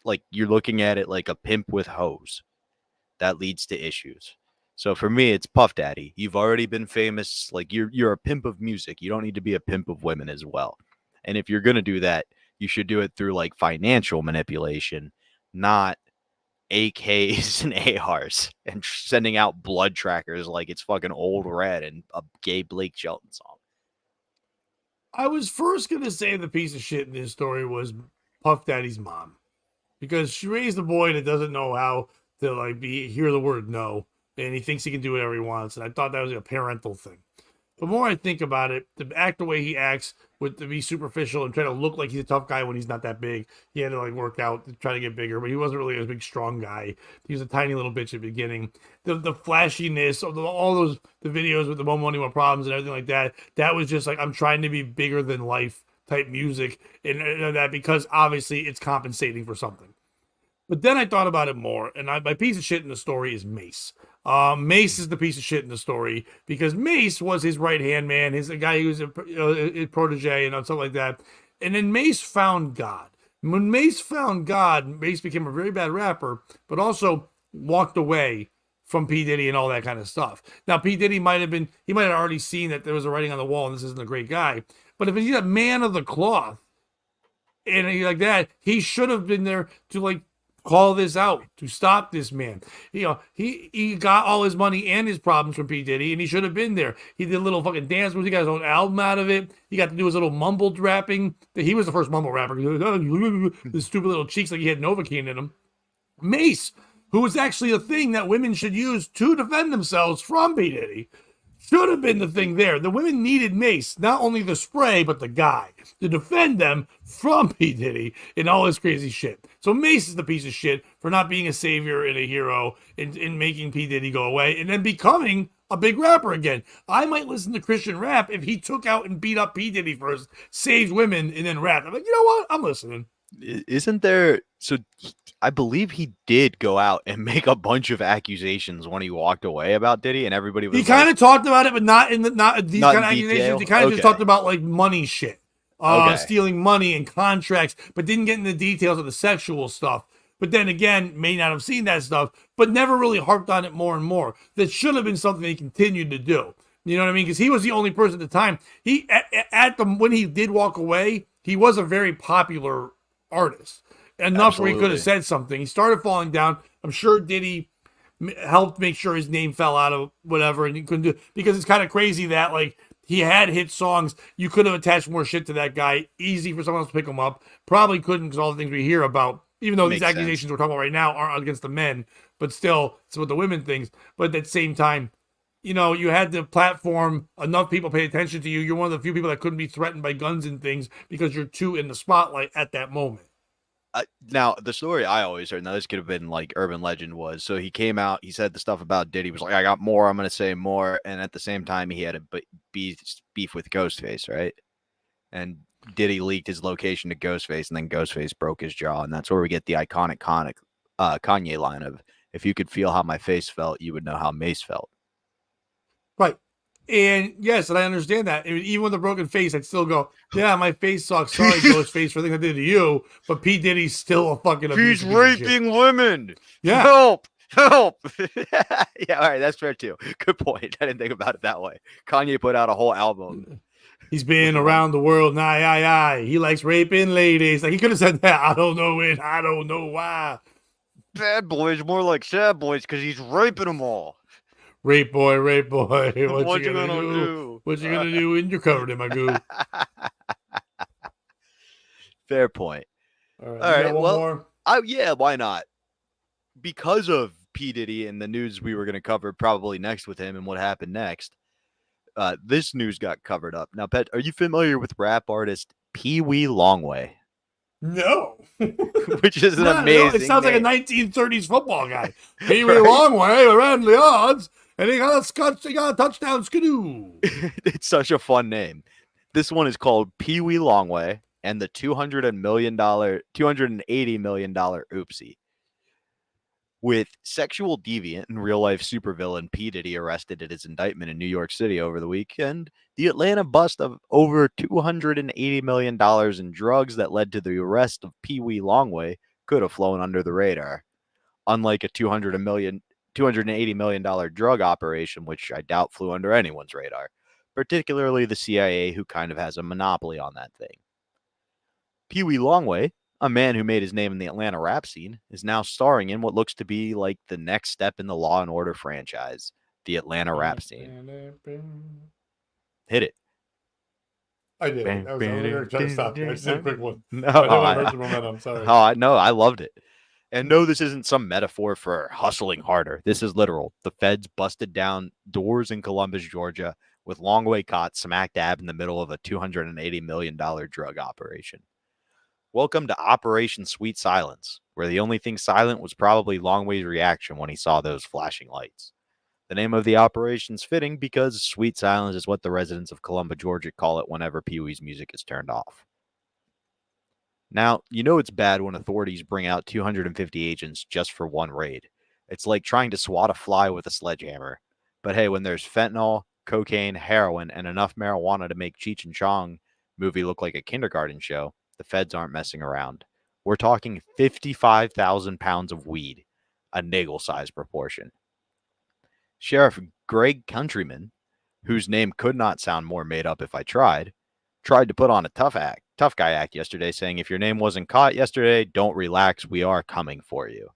[SPEAKER 3] like, you're looking at it like a pimp with hoes. That leads to issues. So for me, it's Puff Daddy. You've already been famous. Like, you're a pimp of music. You don't need to be a pimp of women as well. And if you're going to do that, you should do it through like financial manipulation, not AKs and ARs and sending out blood trackers like it's fucking Old Red and a gay Blake Shelton song.
[SPEAKER 2] I was first going to say the piece of shit in this story was Puff Daddy's mom, because she raised a boy that doesn't know how to like hear the word no, and he thinks he can do whatever he wants. And I thought that was a parental thing. The more I think about it, to act the way he acts, to be superficial and try to look like he's a tough guy when he's not that big. He had to like work out to try to get bigger, but he wasn't really a big, strong guy. He was a tiny little bitch at the beginning. The flashiness of all those the videos with the More Money, More Problems and everything like that. That was just like, I'm trying to be bigger than life type music, and that because obviously it's compensating for something. But then I thought about it more, and my piece of shit in the story is Mace. Mace is the piece of shit in the story because Mace was his right-hand man, his guy who was a protege and stuff like that. And then Mace found God. When Mace found God, Mace became a very bad rapper, but also walked away from P. Diddy and all that kind of stuff. Now, P. Diddy might have already seen that there was a writing on the wall and this isn't a great guy. But if he's a man of the cloth and like that, he should have been there to like call this out, to stop this man. You know, he got all his money and his problems from P. Diddy, and he should have been there. He did a little fucking dance moves. He got his own album out of it. He got to do his little mumbled rapping. He was the first mumble rapper. The stupid little cheeks like he had Novocaine in him. Mace, who was actually a thing that women should use to defend themselves from P. Diddy, should have been the thing there. The women needed Mace, not only the spray, but the guy, to defend them from P. Diddy and all his crazy shit. So Mace is the piece of shit for not being a savior and a hero and making P. Diddy go away and then becoming a big rapper again. I might listen to Christian rap if he took out and beat up P. Diddy first, saved women, and then rapped. I'm like, you know what? I'm listening.
[SPEAKER 3] Isn't there... So I believe he did go out and make a bunch of accusations when he walked away about Diddy, and everybody was.
[SPEAKER 2] He kind of talked about it, but not these kind of accusations.
[SPEAKER 3] Detail?
[SPEAKER 2] He kind of just talked about like money shit, stealing money and contracts, but didn't get into the details of the sexual stuff. But then again, may not have seen that stuff, but never really harped on it more and more. That should have been something he continued to do. You know what I mean? Because he was the only person at the time. When he did walk away, he was a very popular artist. Enough Absolutely. Where he could have said something. He started falling down. I'm sure Diddy helped make sure his name fell out of whatever, and he couldn't do it. Because it's kind of crazy that like he had hit songs. You could have attached more shit to that guy. Easy for someone else to pick him up. Probably couldn't, because all the things we hear about, even though these accusations we're talking about right now aren't against the men, but still it's what the women thinks. But at the same time, you know, you had the platform, enough people paid attention to you. You're one of the few people that couldn't be threatened by guns and things because you're too in the spotlight at that moment.
[SPEAKER 3] Now, the story I always heard, now this could have been like urban legend, was so he came out, he said the stuff about Diddy, was like, I got more, I'm going to say more. And at the same time, he had a beef with Ghostface, right? And Diddy leaked his location to Ghostface, and then Ghostface broke his jaw. And that's where we get the iconic Kanye line of, if you could feel how my face felt, you would know how Mace felt.
[SPEAKER 2] Right. And yes, and I understand that. Even with a broken face, I'd still go, yeah, my face sucks. Sorry, Ghostface, for the thing I did to you. But P. Diddy's still a fucking
[SPEAKER 3] He's
[SPEAKER 2] abusive piece of shit.
[SPEAKER 3] raping women.
[SPEAKER 2] Yeah.
[SPEAKER 3] Help. Yeah, all right, that's fair too. Good point. I didn't think about it that way. Kanye put out a whole album.
[SPEAKER 2] He's been around the world. Aye. He likes raping ladies. Like, he could have said that. I don't know it. I don't know why.
[SPEAKER 3] Bad boys, more like sad boys, because he's raping them all.
[SPEAKER 2] Rape boy. What you gonna
[SPEAKER 3] do?
[SPEAKER 2] do? What you gonna do when you're covered in my goo?
[SPEAKER 3] Fair point.
[SPEAKER 2] All right. One more?
[SPEAKER 3] Yeah, why not? Because of P. Diddy and the news we were going to cover probably next with him and what happened next, this news got covered up. Now, Pet, are you familiar with rap artist Wee Longwell?
[SPEAKER 2] No.
[SPEAKER 3] Which is an amazing
[SPEAKER 2] it sounds
[SPEAKER 3] name.
[SPEAKER 2] like a 1930s football guy. Pee Wee Longway around the odds, and he got a touchdown skidoo.
[SPEAKER 3] It's such a fun name. This one is called Pee Wee Longway and the $280 million oopsie. With sexual deviant and real-life supervillain P. Diddy arrested at his indictment in New York City over the weekend, the Atlanta bust of over $280 million in drugs that led to the arrest of Pee Wee Longway could have flown under the radar. Unlike a $280 million drug operation, which I doubt flew under anyone's radar, particularly the CIA, who kind of has a monopoly on that thing. Pee Wee Longway, a man who made his name in the Atlanta rap scene, is now starring in what looks to be like the next step in the Law and Order franchise, the Atlanta rap scene. Hit it.
[SPEAKER 2] I did. I was trying to stop. I just did a quick one.
[SPEAKER 3] No,
[SPEAKER 2] I heard the momentum. Sorry.
[SPEAKER 3] Oh, no, I loved it. And no, this isn't some metaphor for hustling harder. This is literal. The feds busted down doors in Columbus, Georgia, with Longway caught smack dab in the middle of a $280 million drug operation. Welcome to Operation Sweet Silence, where the only thing silent was probably Longway's reaction when he saw those flashing lights. The name of the operation's fitting because sweet silence is what the residents of Columbus, Georgia call it whenever Pee Wee's music is turned off. Now, you know it's bad when authorities bring out 250 agents just for one raid. It's like trying to swat a fly with a sledgehammer. But hey, when there's fentanyl, cocaine, heroin, and enough marijuana to make Cheech and Chong movie look like a kindergarten show, the feds aren't messing around. We're talking 55,000 pounds of weed, a nagel-sized proportion. Sheriff Greg Countryman, whose name could not sound more made up if I tried to put on a tough guy act yesterday, saying if your name wasn't caught yesterday, don't relax, we are coming for you.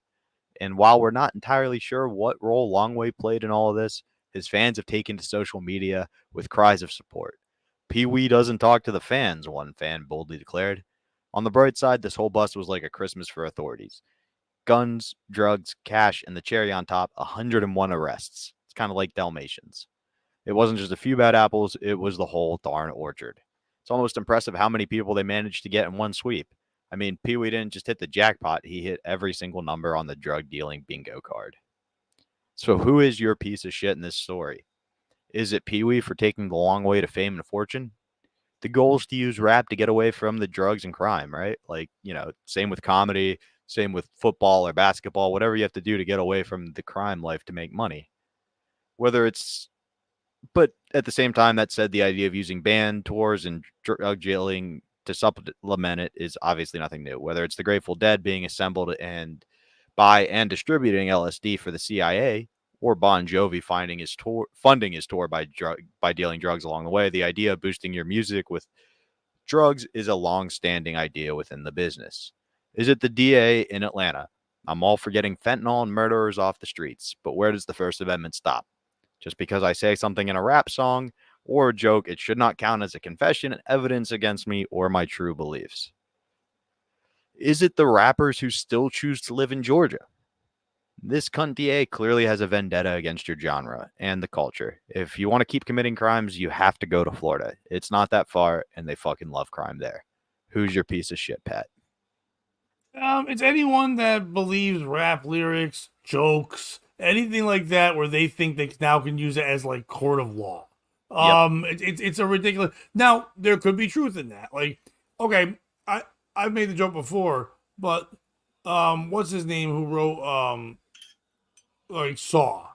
[SPEAKER 3] And while we're not entirely sure what role Longway played in all of this, his fans have taken to social media with cries of support. Pee Wee doesn't talk to the fans, one fan boldly declared. On the bright side, this whole bust was like a Christmas for authorities. Guns, drugs, cash, and the cherry on top, 101 arrests. It's kind of like Dalmatians. It wasn't just a few bad apples, it was the whole darn orchard. It's almost impressive how many people they managed to get in one sweep. I mean, Pee Wee didn't just hit the jackpot, he hit every single number on the drug dealing bingo card. So who is your piece of shit in this story? Is it Pee Wee for taking the long way to fame and fortune? The goal is to use rap to get away from the drugs and crime, right? Like, same with comedy, same with football or basketball, whatever you have to do to get away from the crime life to make money. But at the same time, that said, the idea of using band tours and drug jailing to supplement it is obviously nothing new. Whether it's the Grateful Dead being assembled and by and distributing LSD for the CIA, or Bon Jovi funding his tour by dealing drugs along the way, the idea of boosting your music with drugs is a long-standing idea within the business. Is it the DA in Atlanta? I'm all for getting fentanyl and murderers off the streets, but where does the First Amendment stop? Just because I say something in a rap song or a joke, it should not count as a confession and evidence against me or my true beliefs. Is it the rappers who still choose to live in Georgia? This cunt DA clearly has a vendetta against your genre and the culture. If you want to keep committing crimes, you have to go to Florida. It's not that far, and they fucking love crime there. Who's your piece of shit, Pat?
[SPEAKER 2] It's anyone that believes rap lyrics, jokes, anything like that, where they think they now can use it as like court of law. It's a ridiculous. Now there could be truth in that. Like, okay, I've made the joke before, but what's his name who wrote Saw?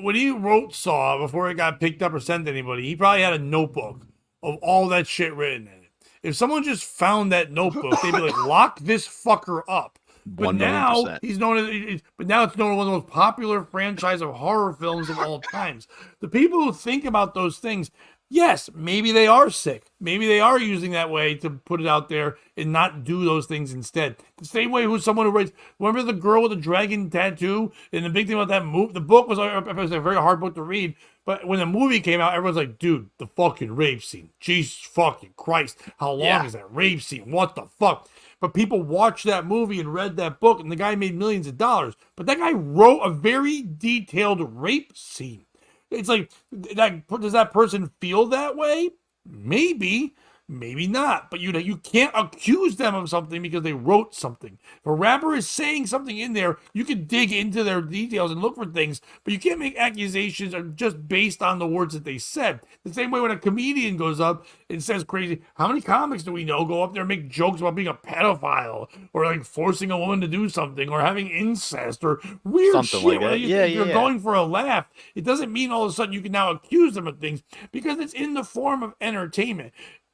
[SPEAKER 2] when he wrote Saw before it got picked up or sent to anybody, he probably had a notebook of all that shit written in it. If someone just found that notebook, they'd be like, "Lock this fucker up." But now
[SPEAKER 3] 1,000,000%.
[SPEAKER 2] he's known as, but now it's known as one of the most popular franchise of horror films of all times. The people who think about those things, yes, maybe they are sick. Maybe they are using that way to put it out there and not do those things instead. The same way who's someone who writes, remember the girl with the dragon tattoo? And the big thing about that movie, the book was a very hard book to read. But when the movie came out, everyone's like, dude, the fucking rape scene. Jesus fucking Christ. How long is that rape scene? What the fuck? But people watched that movie and read that book, and the guy made millions of dollars. But that guy wrote a very detailed rape scene. It's like, does that person feel that way? Maybe. Maybe not, but you can't accuse them of something because they wrote something. If a rapper is saying something in there, you can dig into their details and look for things, but you can't make accusations just based on the words that they said. The same way when a comedian goes up and says crazy, how many comics do we know go up there and make jokes about being a pedophile or like forcing a woman to do something or having incest or weird
[SPEAKER 3] Something
[SPEAKER 2] shit?
[SPEAKER 3] like that.
[SPEAKER 2] You're going for a laugh. It doesn't mean all of a sudden you can now accuse them of things because it's in the form of entertainment.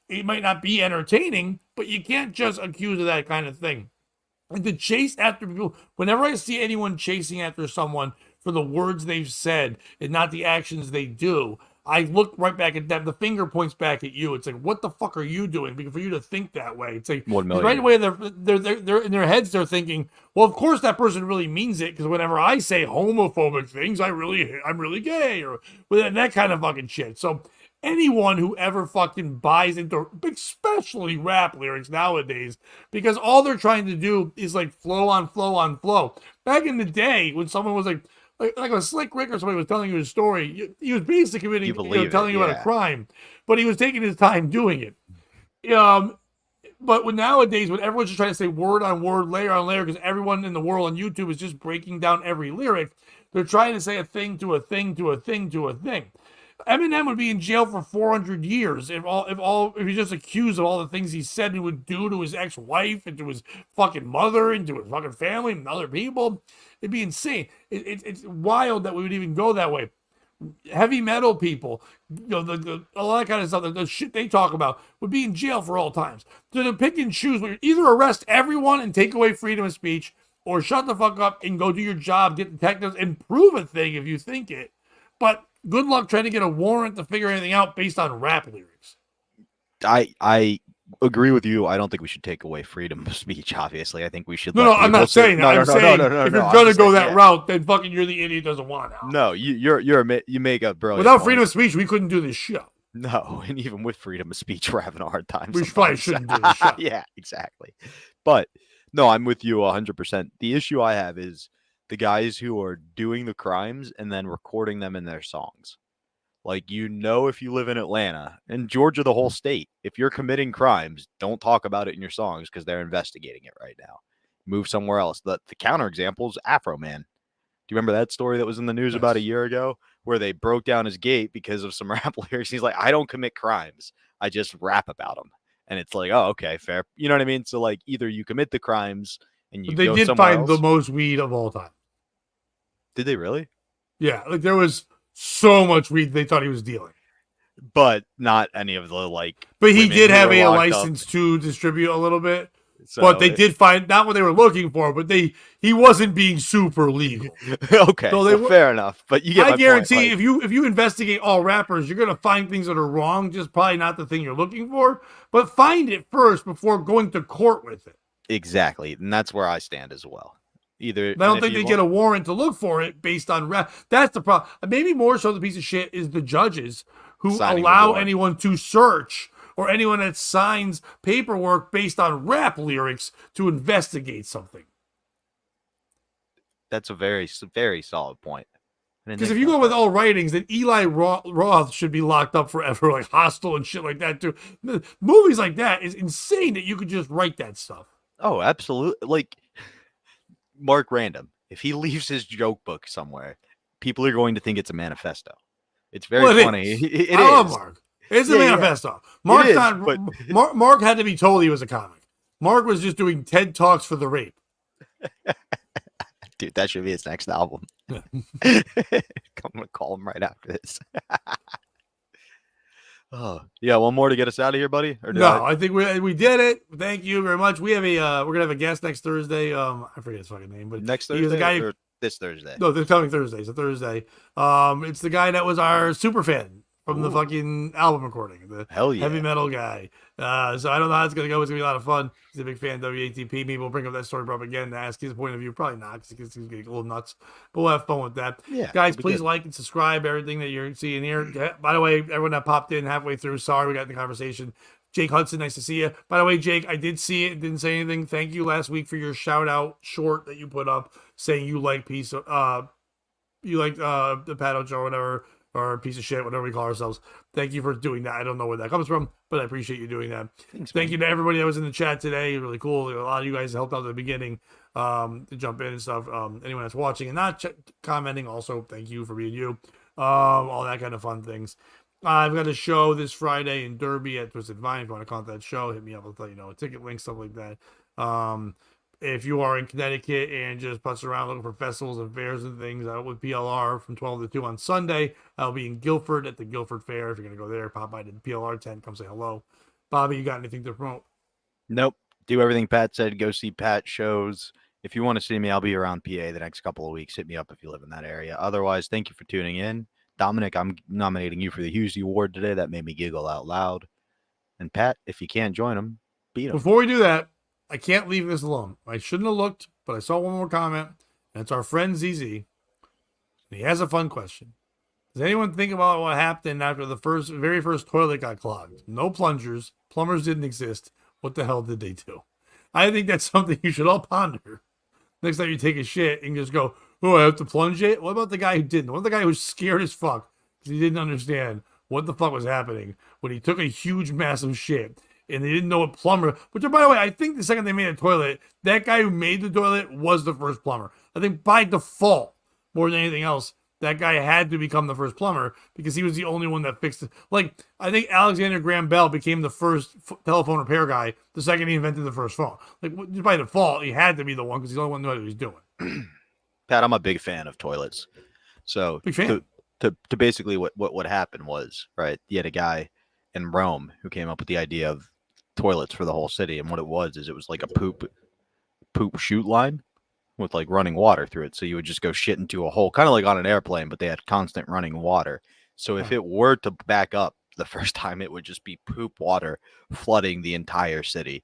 [SPEAKER 2] It might not be entertaining, but you can't just accuse of that kind of thing. And to chase after people, whenever I see anyone chasing after someone for the words they've said and not the actions they do, I look right back at them. The finger points back at you. It's like, what the fuck are you doing? Because for you to think that way, it's like
[SPEAKER 3] 1 million.
[SPEAKER 2] right away they're in their heads. They're thinking, well, of course that person really means it because whenever I say homophobic things, I'm really gay or that kind of fucking shit. So anyone who ever fucking buys into, especially rap lyrics nowadays, because all they're trying to do is like flow on flow on flow. Back in the day, when someone was like a Slick Rick or somebody was telling you his story, he was basically committing, telling you about a crime, but he was taking his time doing it. But nowadays, when everyone's just trying to say word on word, layer on layer, because everyone in the world on YouTube is just breaking down every lyric, they're trying to say a thing to a thing to a thing to a thing. Eminem would be in jail for 400 years if he's just accused of all the things he said he would do to his ex-wife and to his fucking mother and to his fucking family and other people. It'd be insane. It's wild that we would even go that way. Heavy metal people, a lot of kind of stuff, the shit they talk about would be in jail for all times. So to pick and choose, either arrest everyone and take away freedom of speech, or shut the fuck up and go do your job, get detectives, and prove a thing if you think it. But good luck trying to get a warrant to figure anything out based on rap lyrics.
[SPEAKER 3] I agree with you. I don't think we should take away freedom of speech. Obviously, I think we should.
[SPEAKER 2] No, I'm not saying that. I'm saying if you're gonna go that route, then fucking you're the idiot who doesn't want out.
[SPEAKER 3] No, you make a brilliant.
[SPEAKER 2] Without freedom of speech, we couldn't do this show.
[SPEAKER 3] No, and even with freedom of speech, we're having a hard time.
[SPEAKER 2] We probably shouldn't do this show.
[SPEAKER 3] Yeah, exactly. But no, I'm with you 100%. The issue I have is the guys who are doing the crimes and then recording them in their songs. Like, if you live in Atlanta and Georgia, the whole state, if you're committing crimes, don't talk about it in your songs because they're investigating it right now. Move somewhere else. The counterexample is Afro Man. Do you remember that story that was in the news about a year ago where they broke down his gate because of some rap lyrics? He's like, I don't commit crimes. I just rap about them. And it's like, oh, okay, fair. You know what I mean? So like either you commit the crimes and you go somewhere else. They did find
[SPEAKER 2] the most weed of all time.
[SPEAKER 3] Did they really?
[SPEAKER 2] Yeah, like there was so much weed they thought he was dealing.
[SPEAKER 3] But not any of the
[SPEAKER 2] But he did have a license to distribute a little bit. So but they did find not what they were looking for, but he wasn't being super legal.
[SPEAKER 3] Okay, so fair enough. But you get my
[SPEAKER 2] guarantee
[SPEAKER 3] point.
[SPEAKER 2] if you investigate all rappers, you're gonna find things that are wrong, just probably not the thing you're looking for. But find it first before going to court with it.
[SPEAKER 3] Exactly, and that's where I stand as well. I
[SPEAKER 2] don't think they get a warrant to look for it based on rap. That's the problem. Maybe more so the piece of shit is the judges who allow anyone to search or anyone that signs paperwork based on rap lyrics to investigate something.
[SPEAKER 3] That's a very, very solid point.
[SPEAKER 2] Because if you go with all writings, then Eli Roth should be locked up forever, like Hostel and shit like that too. Movies like that is insane that you could just write that stuff.
[SPEAKER 3] Oh, absolutely. Like Mark Random, if he leaves his joke book somewhere, people are going to think it's a manifesto. It's very funny. It
[SPEAKER 2] I love Mark. It's a manifesto. Mark's Mark had to be told he was a comic. Mark was just doing TED Talks for the rape.
[SPEAKER 3] Dude, that should be his next album. I'm gonna call him right after this. Oh, yeah, one more to get us out of here, buddy? Or
[SPEAKER 2] No, I think we did it. Thank you very much. We have we're gonna have a guest next Thursday. I forget his fucking name, but
[SPEAKER 3] next
[SPEAKER 2] he was
[SPEAKER 3] Thursday
[SPEAKER 2] the guy
[SPEAKER 3] or this Thursday?
[SPEAKER 2] No, this coming Thursday. It's a Thursday. It's the guy that was our super fan from the fucking album recording, the
[SPEAKER 3] Hell yeah.
[SPEAKER 2] heavy metal guy. So I don't know how it's gonna go. It's gonna be a lot of fun. He's a big fan of WATP. Maybe we'll bring up that story up again to ask his point of view. Probably not, because he's getting a little nuts. But we'll have fun with that.
[SPEAKER 3] Yeah,
[SPEAKER 2] guys,
[SPEAKER 3] it'll be
[SPEAKER 2] please
[SPEAKER 3] good.
[SPEAKER 2] like and subscribe everything that you're seeing here. By the way, everyone that popped in halfway through, sorry we got in the conversation. Jake Hudson, nice to see you. By the way, Jake, I did see it. Didn't say anything. Thank you last week for your shout out short that you put up saying you like the Pato Joe, whatever, or piece of shit, whatever we call ourselves. Thank you for doing that. I don't know where that comes from, but I appreciate you doing that.
[SPEAKER 3] Thanks,
[SPEAKER 2] Thank
[SPEAKER 3] man.
[SPEAKER 2] you to everybody that was in the chat today. Really cool. A lot of you guys helped out at the beginning to jump in and stuff. Anyone that's watching and not commenting, also thank you for being you. All that kind of fun things. I've got a show this Friday in Derby at Twisted Vine. If you want to contact that show, hit me up. I'll let you know a ticket link, stuff like that. If you are in Connecticut and just putz around looking for festivals and fairs and things, out with PLR from 12 to 2 on Sunday. I'll be in Guilford at the Guilford Fair. If you're going to go there, pop by to the PLR tent. Come say hello. Bobby, you got anything to promote?
[SPEAKER 3] Nope. Do everything Pat said. Go see Pat shows. If you want to see me, I'll be around PA the next couple of weeks. Hit me up if you live in that area. Otherwise, thank you for tuning in. Dominic, I'm nominating you for the Husey Award today. That made me giggle out loud. And Pat, if you can't join him, beat him.
[SPEAKER 2] Before we do that, I can't leave this alone. I shouldn't have looked, but I saw one more comment, and it's our friend ZZ. And he has a fun question. Does anyone think about what happened after the very first toilet got clogged? No plungers. Plumbers didn't exist. What the hell did they do? I think that's something you should all ponder. Next time you take a shit and just go, oh, I have to plunge it? What about the guy who didn't? What about the guy who was scared as fuck because he didn't understand what the fuck was happening when he took a huge, massive shit and they didn't know what plumber... Which, by the way, I think the second they made a toilet, that guy who made the toilet was the first plumber. I think by default, more than anything else, that guy had to become the first plumber because he was the only one that fixed it. Like, I think Alexander Graham Bell became the first telephone repair guy the second he invented the first phone. Like, by default, he had to be the one because he's the only one who knew what he was doing.
[SPEAKER 3] Pat, I'm a big fan of toilets. So
[SPEAKER 2] Big fan.
[SPEAKER 3] To basically what happened was, right, you had a guy in Rome who came up with the idea of toilets for the whole city. And what it was like a poop shoot line with like running water through it. So you would just go shit into a hole, kind of like on an airplane, but they had constant running water. So if it were to back up the first time, it would just be poop water flooding the entire city,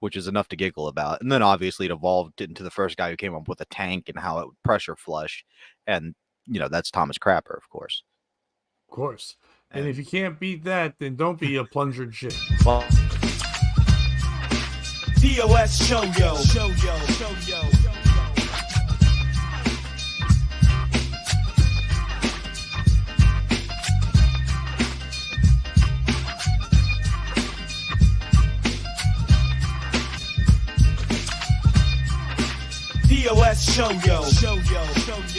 [SPEAKER 3] which is enough to giggle about. And then obviously it evolved into the first guy who came up with a tank and how it would pressure flush. And, you know, that's Thomas Crapper, of course.
[SPEAKER 2] Of course. And if you can't beat that, then don't be a plungered shit.
[SPEAKER 3] Well,
[SPEAKER 1] POS show yo. POS show yo.